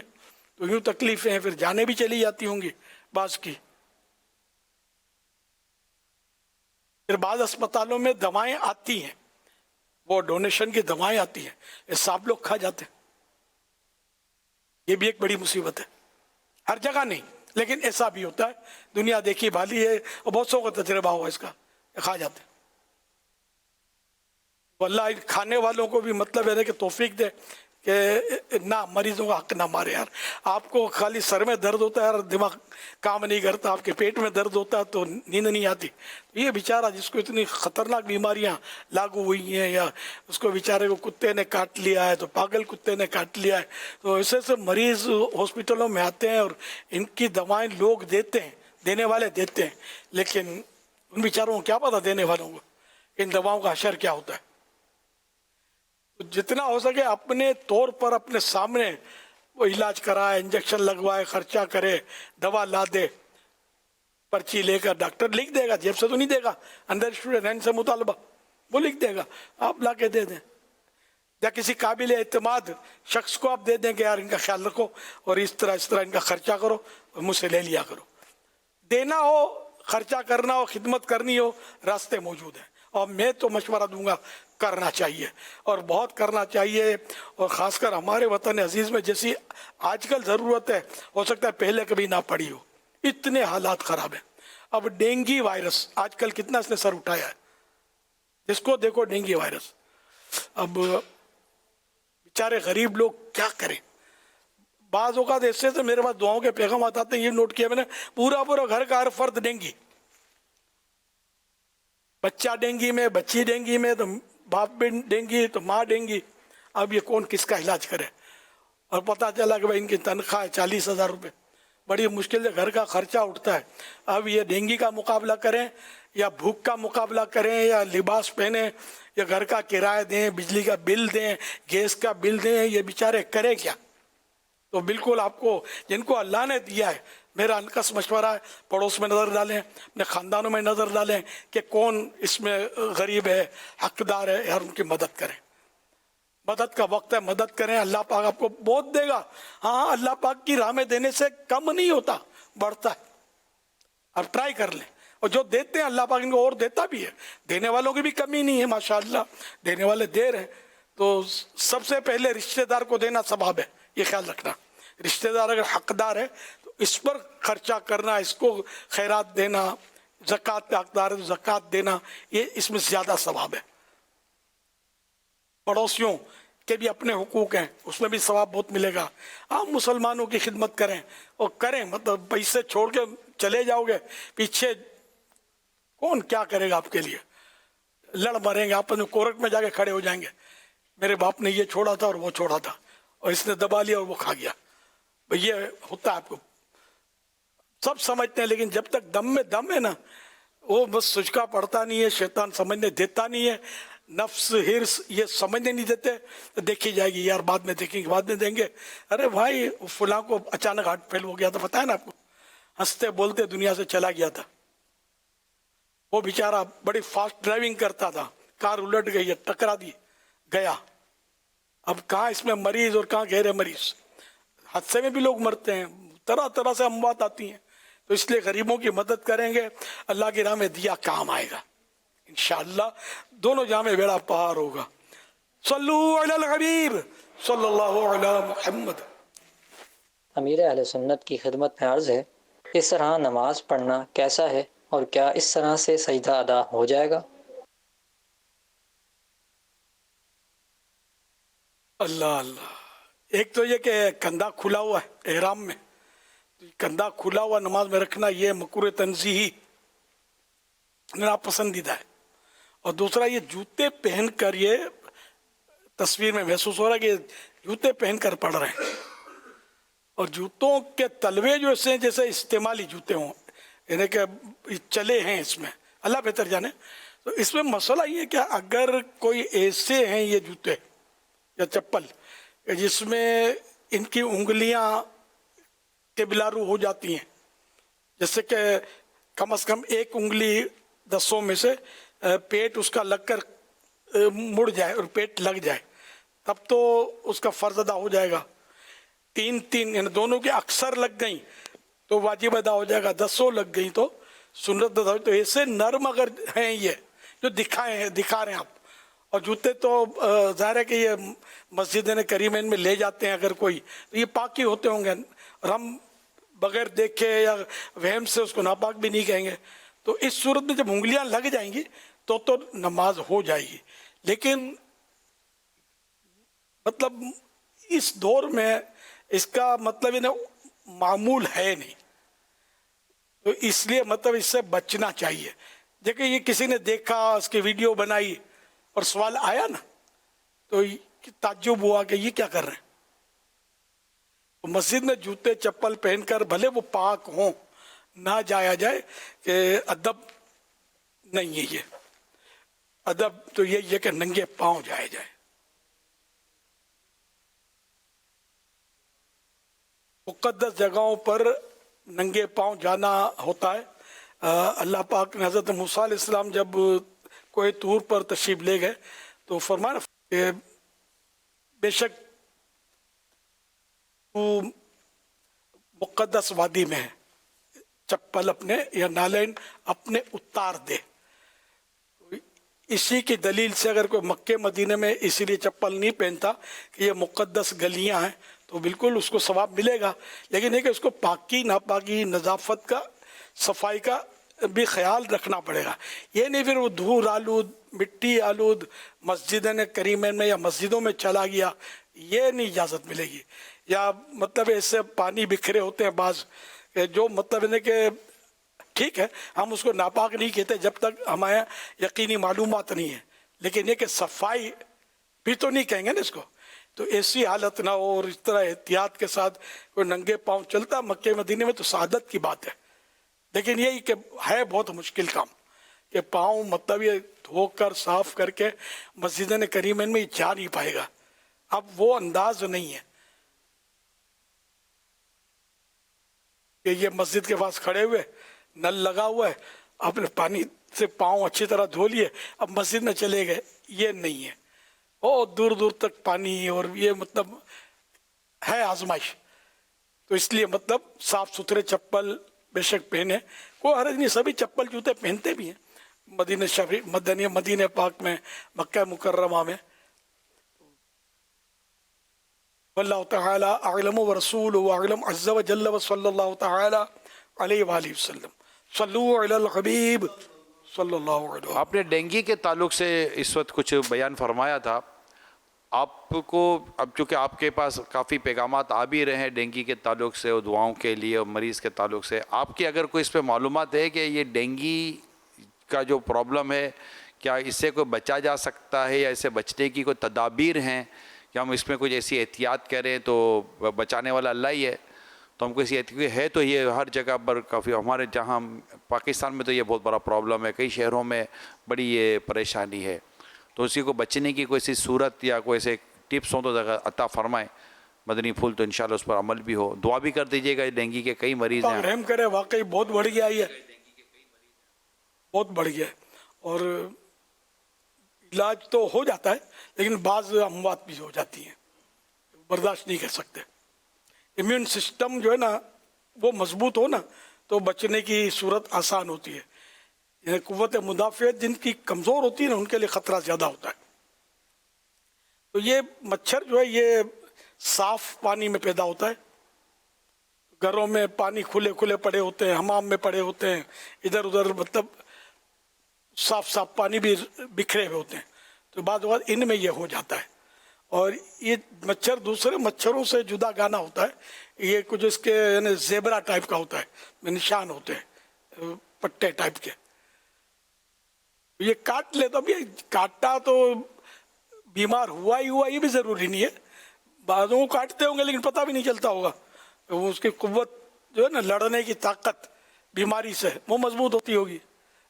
तो यूँ तकलीफें हैं, फिर जाने भी चली जाती होंगी बाज की। फिर बाज़ अस्पतालों में दवाएं आती हैं, वो डोनेशन की दवाएं आती हैं, ये सब लोग खा जाते हैं। ये भी एक बड़ी मुसीबत है। हर जगह नहीं, لیکن ایسا بھی ہوتا ہے, دنیا دیکھی بھالی ہے اور بہت سو کا تجربہ ہوا اس کا, کھا جاتے ہیں. اللہ کھانے والوں کو بھی مطلب ہے کہ توفیق دے کہ نہ مریضوں کا حق نہ مارے. یار آپ کو خالی سر میں درد ہوتا ہے اور دماغ کام نہیں کرتا, آپ کے پیٹ میں درد ہوتا ہے تو نیند نہیں آتی. یہ بیچارہ جس کو اتنی خطرناک بیماریاں لاگو ہوئی ہیں, یا اس کو بیچارے کو کتے نے کاٹ لیا ہے, تو پاگل کتے نے کاٹ لیا ہے, تو ایسے ایسے مریض ہاسپٹلوں میں آتے ہیں اور ان کی دوائیں لوگ دیتے ہیں, دینے والے دیتے ہیں, لیکن ان بیچاروں کو کیا پتا دینے والوں کو ان دواؤں کا اثر کیا ہوتا ہے. جتنا ہو سکے اپنے طور پر اپنے سامنے وہ علاج کرائے, انجیکشن لگوائے, خرچہ کرے, دوا لا دے, پرچی لے کر ڈاکٹر لکھ دے گا, جیب سے تو نہیں دے گا, اندر اسٹوڈنٹ سے مطالبہ وہ لکھ دے گا, آپ لا کے دے دیں. یا کسی قابل اعتماد شخص کو آپ دے دیں کہ یار ان کا خیال رکھو اور اس طرح ان کا خرچہ کرو اور مجھ سے لے لیا کرو. دینا ہو, خرچہ کرنا ہو, خدمت کرنی ہو, راستے موجود ہیں. اور میں تو مشورہ دوں گا کرنا چاہیے, اور بہت کرنا چاہیے. اور خاص کر ہمارے وطن عزیز میں جیسی آج کل ضرورت ہے, ہو سکتا ہے پہلے کبھی نہ پڑی ہو, اتنے حالات خراب ہیں. اب ڈینگی وائرس آج کل کتنا اس نے سر اٹھایا ہے, جس کو دیکھو ڈینگی وائرس. اب بیچارے غریب لوگ کیا کریں. بعض اوقات ایسے سے میرے پاس دعاؤں کے پیغامات آتے ہیں, یہ نوٹ کیا میں نے, پورا گھر کا ہر فرد ڈینگی, بچہ ڈینگی میں, بچی ڈینگی میں, تو باپ بھی ڈینگی تو ماں ڈینگی. اب یہ کون کس کا علاج کرے. اور پتہ چلا کہ بھائی ان کی تنخواہ 40,000 روپے, بڑی مشکل سے گھر کا خرچہ اٹھتا ہے. اب یہ ڈینگی کا مقابلہ کریں یا بھوک کا مقابلہ کریں یا لباس پہنیں یا گھر کا کرایہ دیں, بجلی کا بل دیں, گیس کا بل دیں, یہ بیچارے کریں کیا. تو بالکل آپ کو جن کو اللہ نے دیا ہے, میرا انکس مشورہ ہے, پڑوس میں نظر ڈالیں, اپنے خاندانوں میں نظر ڈالیں کہ کون اس میں غریب ہے, حقدار ہے, اور ان کی مدد کریں. مدد کا وقت ہے, مدد کریں. اللہ پاک آپ کو بہت دے گا. ہاں, اللہ پاک کی راہ میں دینے سے کم نہیں ہوتا, بڑھتا ہے. آپ ٹرائی کر لیں. اور جو دیتے ہیں اللہ پاک ان کو اور دیتا بھی ہے, دینے والوں کی بھی کمی نہیں ہے, ماشاءاللہ دینے والے دے رہے ہیں. تو سب سے پہلے رشتہ دار کو دینا ثواب ہے, یہ خیال رکھنا. رشتہ دار اگر حقدار ہے تو اس پر خرچہ کرنا, اس کو خیرات دینا, زکوٰۃ کا حقدار ہے تو زکوٰۃ دینا, یہ اس میں زیادہ ثواب ہے. پڑوسیوں کے بھی اپنے حقوق ہیں, اس میں بھی ثواب بہت ملے گا. آپ مسلمانوں کی خدمت کریں, اور کریں مطلب پیسے چھوڑ کے چلے جاؤ گے, پیچھے کون کیا کرے گا آپ کے لیے. لڑ مریں گے, آپ کورٹ میں جا کے کھڑے ہو جائیں گے, میرے باپ نے یہ چھوڑا تھا اور وہ چھوڑا تھا, اور اس نے دبا لیا اور وہ کھا گیا. یہ ہوتا ہے, آپ کو سب سمجھتے ہیں, لیکن جب تک دم میں دم ہے نا, وہ بس سجکا پڑتا نہیں ہے, شیطان سمجھنے دیتا نہیں ہے, نفس ہرس یہ سمجھنے نہیں دیتے. تو دیکھی جائے گی, یار بعد میں دیکھیں گے, بعد میں دیں گے. ارے بھائی فلاں کو اچانک ہارٹ فیل ہو گیا تھا, پتہ ہے نا آپ کو, ہنستے بولتے دنیا سے چلا گیا تھا. وہ بیچارہ بڑی فاسٹ ڈرائیونگ کرتا تھا, کار الٹ گئی, ٹکرا دی, گیا. اب کہاں اس میں مریض اور کہاں غیر مریض. حادثے میں بھی لوگ مرتے ہیں, طرح طرح سے اموات آتی ہیں. تو اس لیے غریبوں کی مدد کریں گے, اللہ کی راہ میں دیا کام آئے گا انشاءاللہ. دونوں جہاں میں بیڑا پار ہوگا. صلو علی الحبیب صلی اللہ علی محمد. امیر اہل سنت کی خدمت میں عرض ہے, اس طرح نماز پڑھنا کیسا ہے, اور کیا اس طرح سے سجدہ ادا ہو جائے گا؟ اللہ اللہ. ایک تو یہ کہ کندھا کھلا ہوا ہے احرام میں, کندھا کھلا ہوا نماز میں رکھنا یہ مکروہ تنزیہی ناپسندیدہ ہے. اور دوسرا یہ جوتے پہن کر, یہ تصویر میں محسوس ہو رہا ہے کہ جوتے پہن کر پڑھ رہے ہیں, اور جوتوں کے تلوے جو ایسے ہیں جیسے استعمالی جوتے ہوں, یعنی کہ چلے ہیں اس میں, اللہ بہتر جانے. تو اس میں مسئلہ یہ کہ اگر کوئی ایسے ہیں یہ جوتے یا چپل جس میں ان کی انگلیاں قبلہ رو ہو جاتی ہیں, جیسے کہ کم از کم ایک انگلی 10 میں سے پیٹ اس کا لگ کر مڑ جائے اور پیٹ لگ جائے, تب تو اس کا فرض ادا ہو جائے گا. 3 یعنی دونوں کی اکثر لگ گئیں تو واجب ادا ہو جائے گا, 10 لگ گئیں تو سنت ادا ہو. تو ایسے نرم اگر ہیں یہ جو دکھا رہے ہیں آپ, اور جوتے تو ظاہر ہے کہ یہ مسجد کریمین میں لے جاتے ہیں اگر کوئی, تو یہ پاک ہی ہوتے ہوں گے. اور ہم बगैर देखे या वहम से उसको नापाक भी नहीं कहेंगे। तो इस सूरत में जब उंगलियां लग जाएंगी तो नमाज हो जाएगी। लेकिन मतलब इस दौर में इसका मतलब ये मामूल है नहीं, तो इसलिए मतलब इससे बचना चाहिए। देखिए ये किसी ने देखा, उसकी वीडियो बनाई और सवाल आया ना, तो ताज्जुब हुआ कि ये क्या कर रहे हैं। तो मस्जिद में जूते चप्पल पहनकर भले वो पाक हों ना जाया जाए कि अदब नहीं है ये। अदब तो ये कि नंगे पांव जाया जाए। मुक़द्दस जगहों पर नंगे पांव जाना होता है। अल्लाह पाक ने हज़रत मूसा अलैहिस्सलाम जब कोई तूर पर तशरीफ ले गए तो फरमाया कि बेशक तू मुक़द्दस वादी में है, चप्पल अपने या नालैन अपने उतार दे। इसी की दलील से अगर कोई मक्के मदीने में इसीलिए चप्पल नहीं पहनता कि ये मुक़द्दस गलियां हैं तो बिल्कुल उसको सवाब मिलेगा। लेकिन है कि उसको पाकी नापाकी नज़ाफ़त का सफाई का भी ख्याल रखना पड़ेगा। ये नहीं फिर वो धूल आलूद मिट्टी आलूद मस्जिद करीमैन में या मस्जिदों में चला गया, ये नहीं इजाज़त मिलेगी। या मतलब ऐसे पानी बिखरे होते हैं बाज़, जो मतलब है कि ठीक है हम उसको नापाक नहीं कहते जब तक हमारे यकीनी मालूमात नहीं है, लेकिन ये कि सफाई भी तो नहीं कहेंगे ना इसको। तो ऐसी हालत ना हो और इस तरह एहतियात के साथ कोई नंगे पांव चलता मक्के मदीने में तो सादत की बात है। लेकिन यही कि है बहुत मुश्किल काम कि पांव मतलब ये धोकर साफ करके मस्जिद करीमैन में जा नहीं पाएगा। अब वो अंदाज नहीं है कि ये मस्जिद के पास खड़े हुए, नल लगा हुआ है, आपने पानी से पांव अच्छी तरह धो लिए, अब मस्जिद में चले गए, ये नहीं है। ओ दूर दूर तक पानी और ये मतलब है आजमाइश। तो इसलिए मतलब साफ सुथरे चप्पल बेशक पहने, कोई हर्ज नहीं, सभी चप्पल जूते पहनते भी हैं मदीना शरीफ मदीने पाक में, मक्का मुकर्रमा में। वल्लाहु तआला अअलम व रसूलुहु अअलम अज़्ज़ा व जल्ल व सल्लल्लाहु तआला अलैहि व आलिहि वसल्लम। सल्लू अलल हबीब सल्लल्लाहु अलैहि वसल्लम। आपने डेंगू के ताल्लुक से इस वक्त कुछ बयान फरमाया था। आपको अब चूँकि आपके पास काफ़ी पैगामात आ भी रहे हैं डेंगू के ताल्लुक से और दुआओं के लिए और मरीज़ के ताल्लुक से, आपकी अगर कोई इस पर मालूमात है कि ये डेंगू का जो प्रॉब्लम है क्या इससे कोई बचा जा सकता है या इससे बचने की कोई तदाबीर हैं, क्या हम इसमें कुछ ऐसी एहतियात करें तो बचाने वाला अल्लाह ही है। तो हमको ऐसी एहतियात है तो ये हर जगह पर काफ़ी, हमारे जहाँ पाकिस्तान में तो ये बहुत बड़ा प्रॉब्लम है, कई शहरों में बड़ी ये परेशानी है। तो उसी को बचने की कोई ऐसी सूरत या कोई ऐसे टिप्स हो तो अता फरमाएं मदनी फूल, तो इंशाल्लाह उस पर अमल भी हो। दुआ भी कर दीजिएगा, डेंगू के कई मरीज़ हैं। रहम करे, वाकई बहुत बढ़ गया ये, बहुत बढ़ गया और इलाज तो हो जाता है लेकिन बाज़ अमवात भी हो जाती हैं, बर्दाश्त नहीं कर सकते। इम्यून सिस्टम जो है ना वो मजबूत हो ना तो बचने की सूरत आसान होती है। यानी कुव्वत मुदाफ़ियत जिनकी कमज़ोर होती है ना उनके लिए ख़तरा ज़्यादा होता है। तो ये मच्छर जो है ये साफ़ पानी में पैदा होता है, घरों में पानी खुले खुले पड़े होते हैं, हमाम में पड़े होते हैं, इधर उधर मतलब साफ साफ पानी भी बिखरे हुए होते हैं। तो बाद इनमें ये हो जाता है। और ये मच्छर दूसरे मच्छरों से जुदा गाना होता है, ये कुछ इसके यानी ज़ेबरा टाइप का होता है, निशान होते हैं पट्टे टाइप के। ये काट ले तो अभी काटा तो बीमार हुआ ही हुआ ये भी ज़रूरी नहीं है, बाज़ों को काटते होंगे लेकिन पता भी नहीं चलता होगा। तो उसकी कुव्वत जो है ना लड़ने की ताकत बीमारी से वो मजबूत होती होगी।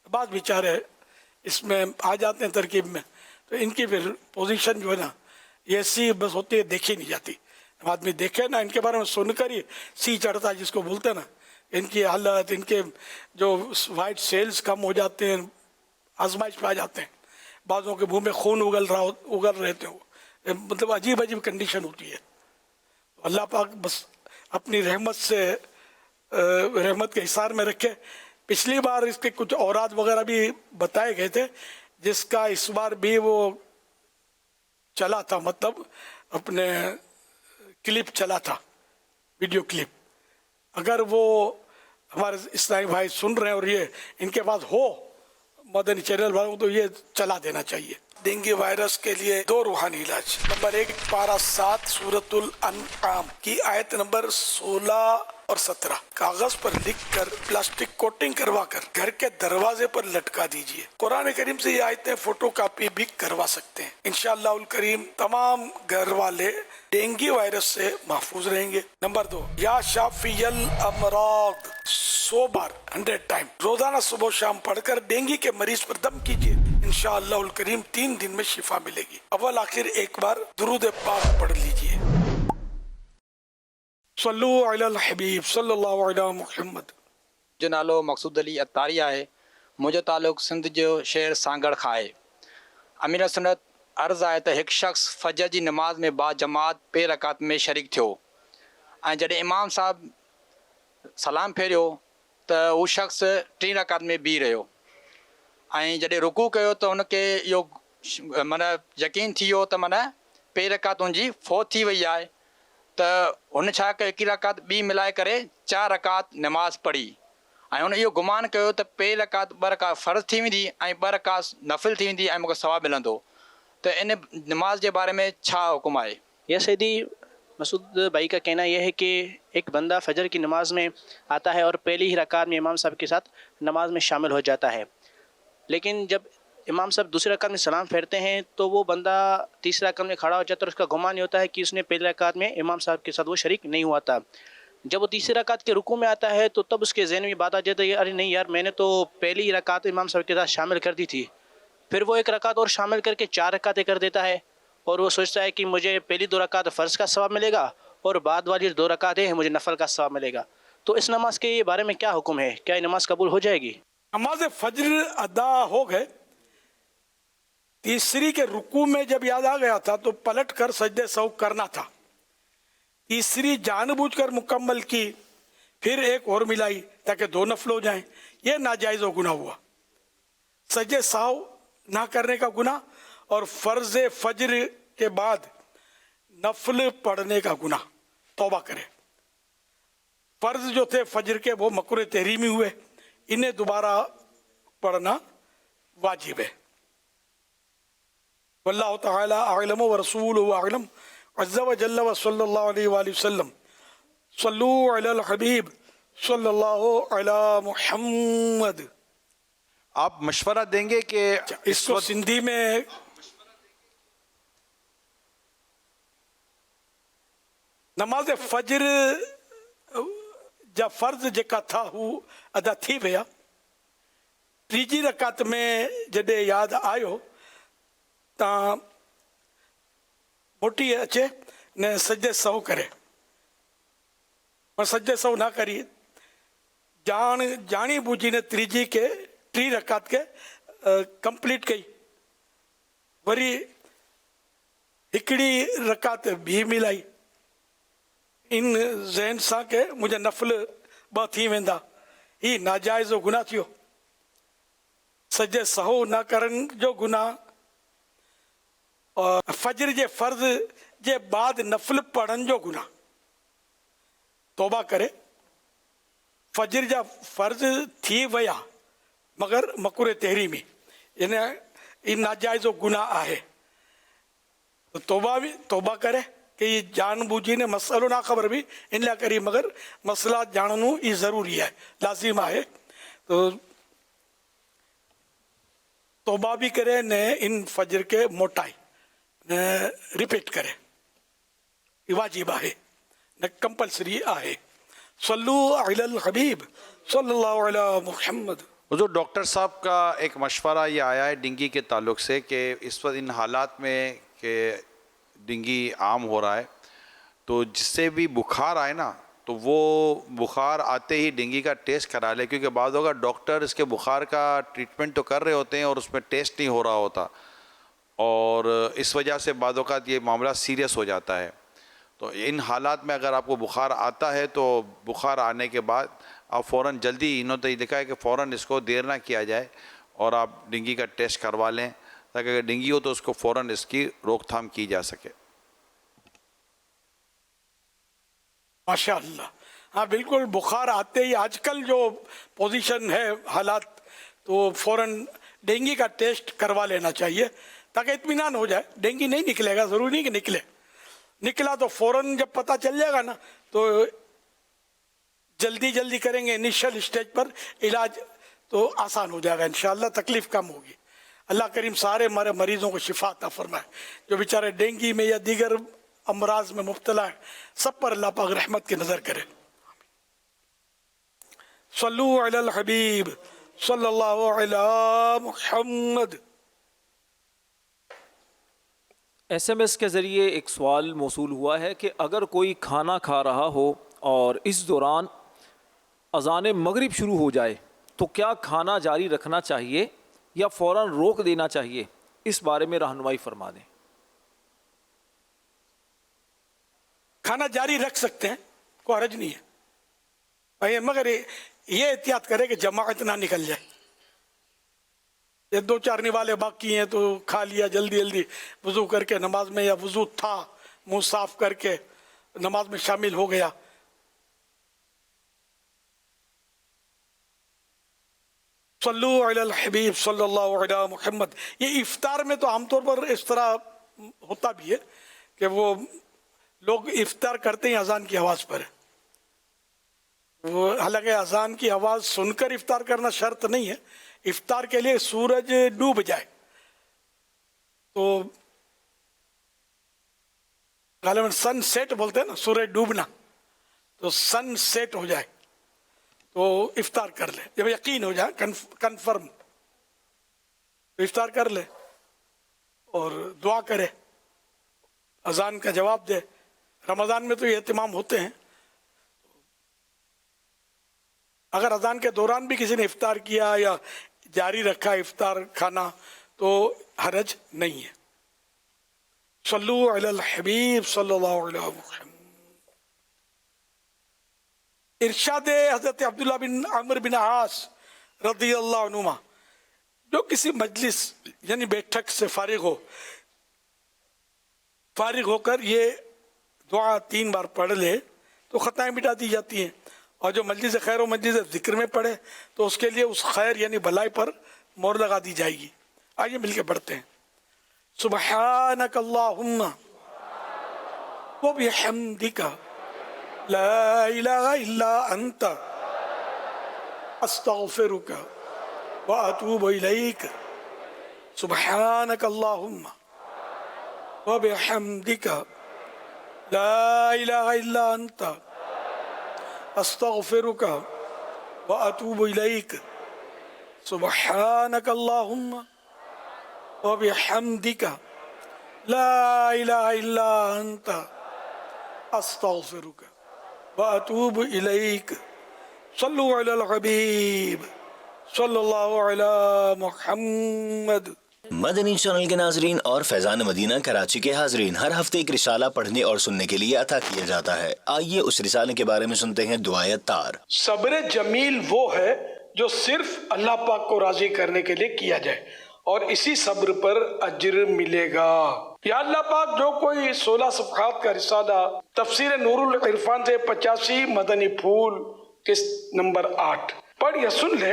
बाद बेचारे इसमें आ जाते हैं तरकीब में, तो इनकी फिर पोजीशन जो है ना ये ऐसी बस होती है, देखी नहीं जाती। आदमी देखे ना इनके बारे में सुनकर ही सी चढ़ता है जिसको बोलते हैं ना। इनकी हालत, इनके जो वाइट सेल्स कम हो जाते हैं, आजमाइश पे आ जाते हैं, बाज़ों के मुंह में खून उगल रहे थे, मतलब अजीब अजीब कंडीशन होती है। अल्लाह पाक बस अपनी रहमत से रहमत के हिसार में रखे। पिछली बार इसके कुछ औरात वगैरह भी बताए गए थे, जिसका इस बार भी वो चला था, मतलब अपने क्लिप चला था, वीडियो क्लिप। अगर वो हमारे इस्लामी भाई सुन रहे हैं और ये इनके पास हो मदनी चैनल वालों को, तो ये चला देना चाहिए। डेंगू वायरस के लिए 2 रूहानी इलाज। नंबर 1 पारा 7 सूरतुल अनआम की आयत नंबर 16 और 17 कागज पर लिखकर प्लास्टिक कोटिंग करवा कर घर के दरवाजे पर लटका दीजिए। कुरान करीम से ये आयतें फोटो कॉपी भी करवा सकते हैं। इंशाअल्लाह करीम तमाम घर वाले डेंगू वायरस से महफूज रहेंगे। नंबर 2 या शाफियल अमराद 100 बार 100 टाइम रोजाना सुबह शाम पढ़कर डेंगू के मरीज पर दम कीजिए। इंशाअल्लाह करीम 3 दिन में शिफा मिलेगी। अव्वल आखिर एक बार दुरूद पाक पढ़ लीजिए। सल्लु अलल हबीब सल्लल्लाहु अलैहि मुहम्मद। जो नालो मक़सूद अली अत्तारी आहे। मुंहिंजो तालुक़ सिंध जो शहर सांगड़ खां आहे। अमीर सुन्नत अर्ज़ आहे त हिकु शख़्स फजर जी नमाज़ में बा जमात पे रकात में शरीक थियो ऐं जॾहिं इमाम साहब सलाम फेरियो त उहो शख़्स 3 रकात में बीह रहियो ऐं जॾहिं रुकू कयो त हुनखे इहो माना यकीन थी वियो त माना पे रकात हुनजी फ़ौत थी वई आहे। त हुन छा कयो, 1 रकात ॿी मिलाए करे 4 रकात नमाज़ पढ़ी ऐं हुन इहो गुमान कयो त पे रकात 2 रकात फ़र्ज़ थी वेंदी ऐं 2 रकात नफ़िल थी वेंदी ऐं मूंखे सवाबु मिलंदो। तो इन नमाज के बारे में छा हुक्म है? यह सैदी मसूद भाई का कहना यह है कि एक बंदा फजर की नमाज में आता है और पहली ही रकात में इमाम साहब के साथ नमाज में शामिल हो जाता है, लेकिन जब इमाम साहब दूसरी रकात में सलाम फेरते हैं तो वो बंदा तीसरी रकात में खड़ा हो जाता है और उसका गुमान ये होता है कि उसने पहली रकात में इमाम साहब के साथ वो शरीक नहीं हुआ था। जब वो तीसरी रकात के रुकू में आता है तो तब उसके जहन में बात आ जाती है, अरे नहीं यार, मैंने तो पहली ही रकात इमाम साहब के साथ शामिल कर दी थी। फिर वो 1 रकात और शामिल करके 4 रकातें कर देता है और वो सोचता है कि मुझे पहली 2 रकात फ़र्ज़ का सवाब मिलेगा और बाद वाली 2 रकातें हैं मुझे नफल का सवाब मिलेगा। तो इस नमाज के बारे में क्या हुक्म है? क्या ये नमाज कबूल हो जाएगी? नमाज फजर अदा हो गए, तीसरी के रुकू में जब याद आ गया था तो पलट कर सजदे सौ करना था। तीसरी जानबूझकर मुकम्मल की, फिर एक और मिलाई ताकि 2 नफल हो जाएं। यह नाजायज़ गुनाह हुआ। सजदे सौ ना करने का गुनाह और फर्ज फजर के बाद नफल पढ़ने का गुनाह। तौबा करे। फर्ज जो थे फजर के वो मकरूह तहरीमी हुए, इन्हें दोबारा पढ़ना वाजिब है। वल्लाहु तआला अअलम व रसूलुहु अअलम अज़्ज़ा व जल्ल व सल्लल्लाहु अलैहि वसल्लम। सल्लु अलल हबीब सल्लल्लाहु अला मुहम्मद। आप मशवरा देंगे कि इसको सिंधी में नमाज फजर जब फर्ज जेका था हू अदा थी विया, तीजी रकात में जॾहिं याद आयो ता मोटी अचे ने सजदे सौ करे, पर सजदे सौ ना करिए। जानी बूझी ने तीजी के 3 रकात के कंप्लीट कई, वरी हिकड़ी रकात भी मिलाई इन ज़हन सां के मुझे नफल 2 थी वेंदा। ही नाजायज़ गुनाह थियो। सजदे सहो न करण जो गुनाह और फजर जे फर्ज जे बाद नफल पढ़न जो गुनाह। तौबा करे। फजर जा फर्ज थी वया मगर मकरूह तहरीमी, इन नाजायज़ गुनाह आहे। तो तौबा करे कि ये जानबूझी ने मसलो ना ख़बर भी इन लाइ करी, मगर मसला जाननो ये ज़रूरी है, लाजिम है। तो तौबा भी करे ने इन फजर के मोटाई ने रिपीट करे, ये वाजिब है न कंपलसरी है। सल्लु अलल हबीब सल्लल्लाहु अला मुहम्मद। जो डॉक्टर साहब का एक मशवरा ये आया है डेंगू के ताल्लुक से कि इस वक्त इन हालात में कि डेंगू आम हो रहा है, तो जिससे भी बुखार आए ना तो वो बुखार आते ही डेंगू का टेस्ट करा ले, क्योंकि बाद होगा डॉक्टर इसके बुखार का ट्रीटमेंट तो कर रहे होते हैं और उसमें टेस्ट नहीं हो रहा होता, और इस वजह से बाद औक़ात ये मामला सीरियस हो जाता है। तो इन हालात में अगर आपको बुखार आता है तो बुखार आने के बाद आप फ़ौरन जल्दी, इन्होंने तो ये लिखा है कि फ़ौरन इसको देर ना किया जाए और आप डेंगू का टेस्ट करवा लें, ताकि अगर डेंगू हो तो उसको फ़ौरन इसकी रोकथाम की जा सके। माशाअल्लाह, हाँ बिल्कुल, बुखार आते ही आजकल जो पोजीशन है हालात, तो फौरन डेंगू का टेस्ट करवा लेना चाहिए ताकि इत्मीनान हो जाए। डेंगू नहीं निकलेगा, ज़रूरी नहीं कि निकला तो फौरन जब पता चल जाएगा ना तो जल्दी करेंगे इनिशियल स्टेज पर इलाज, तो आसान हो जाएगा इंशाअल्लाह, तकलीफ कम होगी। अल्लाह करीम सारे हमारे मरीजों को शिफा अता फरमाए, जो बेचारे डेंगू में या दीगर अमराज में मुब्तला है, सब पर अल्लाह पाक रहमत की नज़र करे। सल्लु अलल हबीब सल्लल्लाहु अला मुहम्मद। SMS के ज़रिए एक सवाल मौसूल हुआ है कि अगर कोई खाना खा रहा हो और इस दौरान अज़ान मगरिब शुरू हो जाए तो क्या खाना जारी रखना चाहिए या फ़ौरन रोक देना चाहिए? इस बारे में रहनुमाई फरमा दें। खाना जारी रख सकते हैं, कोई हर्ज नहीं है भाई, मगर ये एहतियात करें कि जमाअत ना निकल जाए। ये 2-4 निवाले बाकी हैं तो खा लिया जल्दी वज़ू करके नमाज में, या वज़ू था मुंह साफ करके नमाज में शामिल हो गया। सल्लु अलल हबीब सल्लल्लाहु अलैहि मुहम्मद। ये इफ्तार में तो आमतौर पर इस तरह होता भी है कि वो लोग इफ्तार करते हैं अजान की आवाज़ पर। वो हालांकि अजान की आवाज़ सुनकर इफ्तार करना शर्त नहीं है, इफ्तार के लिए सूरज डूब जाए तो गालिबन सन सेट बोलते हैं ना, सूरज डूबना, तो सन सेट हो जाए तो इफ्तार कर ले। जब यकीन हो जाए कंफर्म तो इफ्तार कर ले और दुआ करे, अजान का जवाब दे। रमज़ान में तो ये एहतिमाम होते हैं। अगर अजान के दौरान भी किसी ने इफ्तार किया या जारी रखा इफ्तार खाना तो हरज नहीं है। सल्लु अलल हबीब सल्लल्लाहु अलैहि वसल्लम। इरशाद हज़रत अब्दुल्लाह बिन अमर बिन आस रज़ियल्लाहु अन्हुमा, जो किसी मजलिस यानी बैठक से फारिग होकर ये दुआ 3 बार पढ़ ले तो खताएं मिटा दी जाती हैं, और जो मजलिस खैर व मजलिस ज़िक्र में पढ़े तो उसके लिए उस खैर यानी भलाई पर मोहर लगा दी जाएगी। आइए मिलके पढ़ते हैं। सुब्हानक अल्लाहुम्मा व बिहम्दिका ला इलाहा इल्ला अंता अस्तगफिरुका व अतूबु इलैक। सुब्हानक अल्लाहुम्मा व बिहम्दिका ला इलाहा इल्ला अंता अस्तगफिरुका व अतूबु इलैक। सुब्हानक अल्लाहुम्मा व बिहम्दिका ला इलाहा इल्ला अंता अस्तगफिरुका व अतूबु इलैक। सल्लु अलल हबीब सल्लल्लाहु अला मुहम्मद। मदनी चैनल के नाजरीन और फैजान मदीना कराची के हाजरीन, हर हफ्ते एक रिसाला पढ़ने और सुनने के लिए अता किया जाता है। आइए उस रिसाले के बारे में सुनते हैं। दुआए तार। सब्र जमील वो है जो सिर्फ अल्लाह पाक को राजी करने के लिए किया जाए और इसी सब्र पर अज्र मिलेगा। या अल्लाह पाक, जो कोई 16 सफ़हात का रिसाला तफसीर नूरुल इरफान से 85 मदनी फूल किस्त नंबर 8 पढ़ या सुन ले,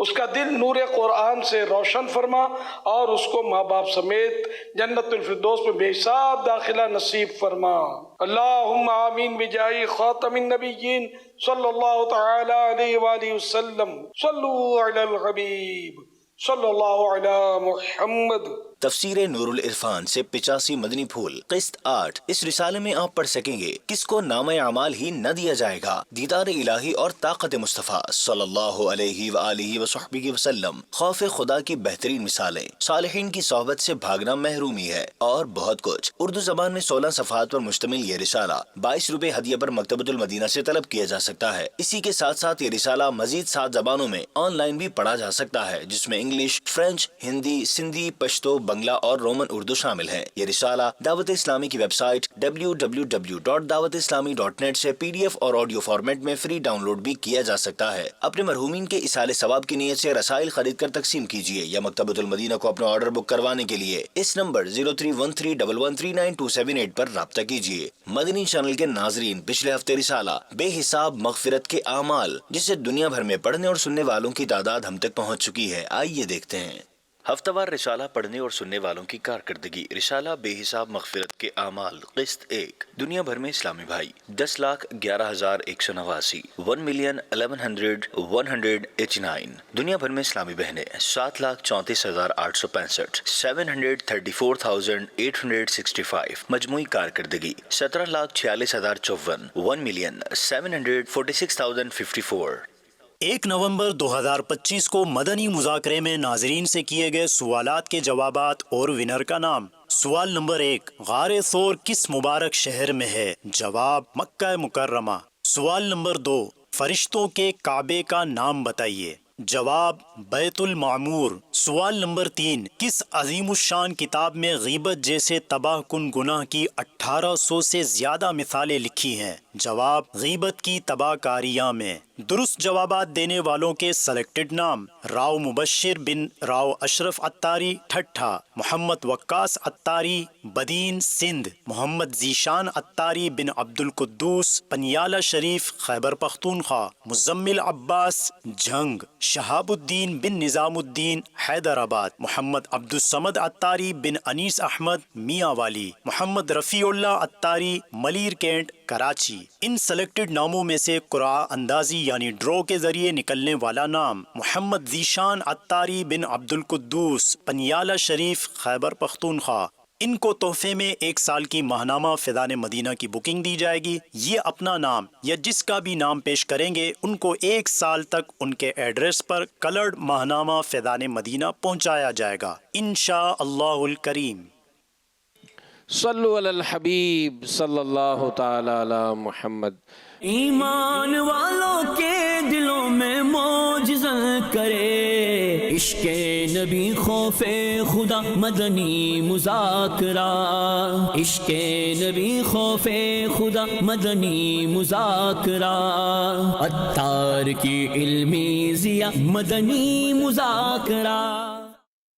उसका दिल नूर कुरान से रोशन फरमा और उसको माँ बाप समेत जन्नतुल फिरदौस में बेहिसाब दाखिला नसीब फरमा। अल्लाहुम्मा आमीन बिजाही खातमिन नबिय्यीन सल्लल्लाहु तआला अलैहि व आलिहि वसल्लम। सल्लु अलल हबीब सल्लल्लाहु अला मुहम्मद। तफसीर नूरुल इरफान से 85 मदनी फूल किस्त 8। इस रिसाले में आप पढ़ सकेंगे किसको नामे अमाल ही न दिया जाएगा, दीदार इलाही और ताकत मुस्तफ़ा सल्लल्लाहु अलैहि व आलिहि व सहबिहि वसल्लम, खौफ खुदा की बेहतरीन मिसालें, सालिहीन की सोहबत से भागना महरूमी है और बहुत कुछ। उर्दू जबान में 16 सफ़हात पर मुश्तमिल ये रिसाला 22 रुपए हदिया पर मकतबतुल मदीना से तलब किया जा सकता है। इसी के साथ साथ ये रिसाला मजीद 7 जबानों में ऑनलाइन भी पढ़ा जा सकता है, जिसमें इंग्लिश, फ्रेंच, हिंदी, सिंधी, पश्तो, بنگلہ اور رومن اردو شامل ہیں۔ یہ رسالہ دعوت اسلامی کی ویب سائٹ www.dawatislami.net سے PDF اور آڈیو فارمیٹ میں فری ڈاؤن لوڈ بھی کیا جا سکتا ہے۔ اپنے مرحومین کے ایصال ثواب کی نیت سے رسائل خرید کر تقسیم کیجیے یا مکتبۃ المدینہ کو اپنا آرڈر بک کروانے کے لیے اس نمبر 0313113928 پر رابطہ کیجیے۔ مدنی چینل کے ناظرین، پچھلے ہفتے رسالہ بے حساب مغفرت کے اعمال، جسے دنیا بھر میں پڑھنے اور سننے والوں کی تعداد ہم تک پہنچ چکی ہے، آئیے دیکھتے ہیں۔ ہفتہ وار رسالہ پڑھنے اور سننے والوں کی کارکردگی۔ رسالہ بے حساب مغفرت کے اعمال، قسط 1۔ دنیا بھر میں اسلامی بھائی 10,11,189، 1,11,189۔ دنیا بھر میں اسلامی بہنیں 7,34,865، 734,865۔ مجموعی کارکردگی 17,46,054، 1,746,054۔ 1 نومبر 2025 کو مدنی مذاکرے میں ناظرین سے کیے گئے سوالات کے جوابات اور ونر کا نام۔ سوال نمبر 1، غار ثور کس مبارک شہر میں ہے؟ جواب مکہ مکرمہ۔ سوال نمبر 2، فرشتوں کے کعبے کا نام بتائیے۔ جواب بیت المعمور۔ سوال نمبر 3، کس عظیم الشان کتاب میں غیبت جیسے تباہ کن گناہ کی 1800 سے زیادہ مثالیں لکھی ہیں؟ جواب غیبت کی تباہ کاریاں میں۔ درست جوابات دینے والوں کے سلیکٹڈ نام: راؤ مبشر بن راؤ اشرف عطاری ٹھٹھا، محمد وقاص عطاری بدین سندھ، محمد ذیشان عطاری بن عبد القدوس پنیالہ شریف خیبر پختونخوا، مزمل عباس جھنگ، شہاب الدین بن نظام الدین حیدرآباد، محمد عبد الصمد عطاری بن انیس احمد میاں والی، محمد رفیع اللہ عطاری ملیر کینٹ کراچی۔ ان سلیکٹڈ ناموں میں سے قرعہ اندازی یعنی ڈرو کے ذریعے نکلنے والا نام محمد ذیشان عطاری بن عبد القدوس پنیالہ شریف خیبر پختونخوا۔ ان کو تحفے میں 1 سال کی ماہنامہ فیضان مدینہ کی بکنگ دی جائے گی۔ یہ اپنا نام یا جس کا بھی نام پیش کریں گے ان کو 1 سال تک ان کے ایڈریس پر کلرڈ ماہنامہ فیضان مدینہ پہنچایا جائے گا انشاء اللہ الکریم۔ صلو علی الحبیب صلی اللہ تعالی علی محمد۔ ایمان والوں کے دلوں میں معجزہ کرے، عشق نبی خوف خدا مدنی مذاکرہ، عشق نبی خوف خدا مدنی مذاکرہ، عطار کی علمی ضیا مدنی مذاکرہ۔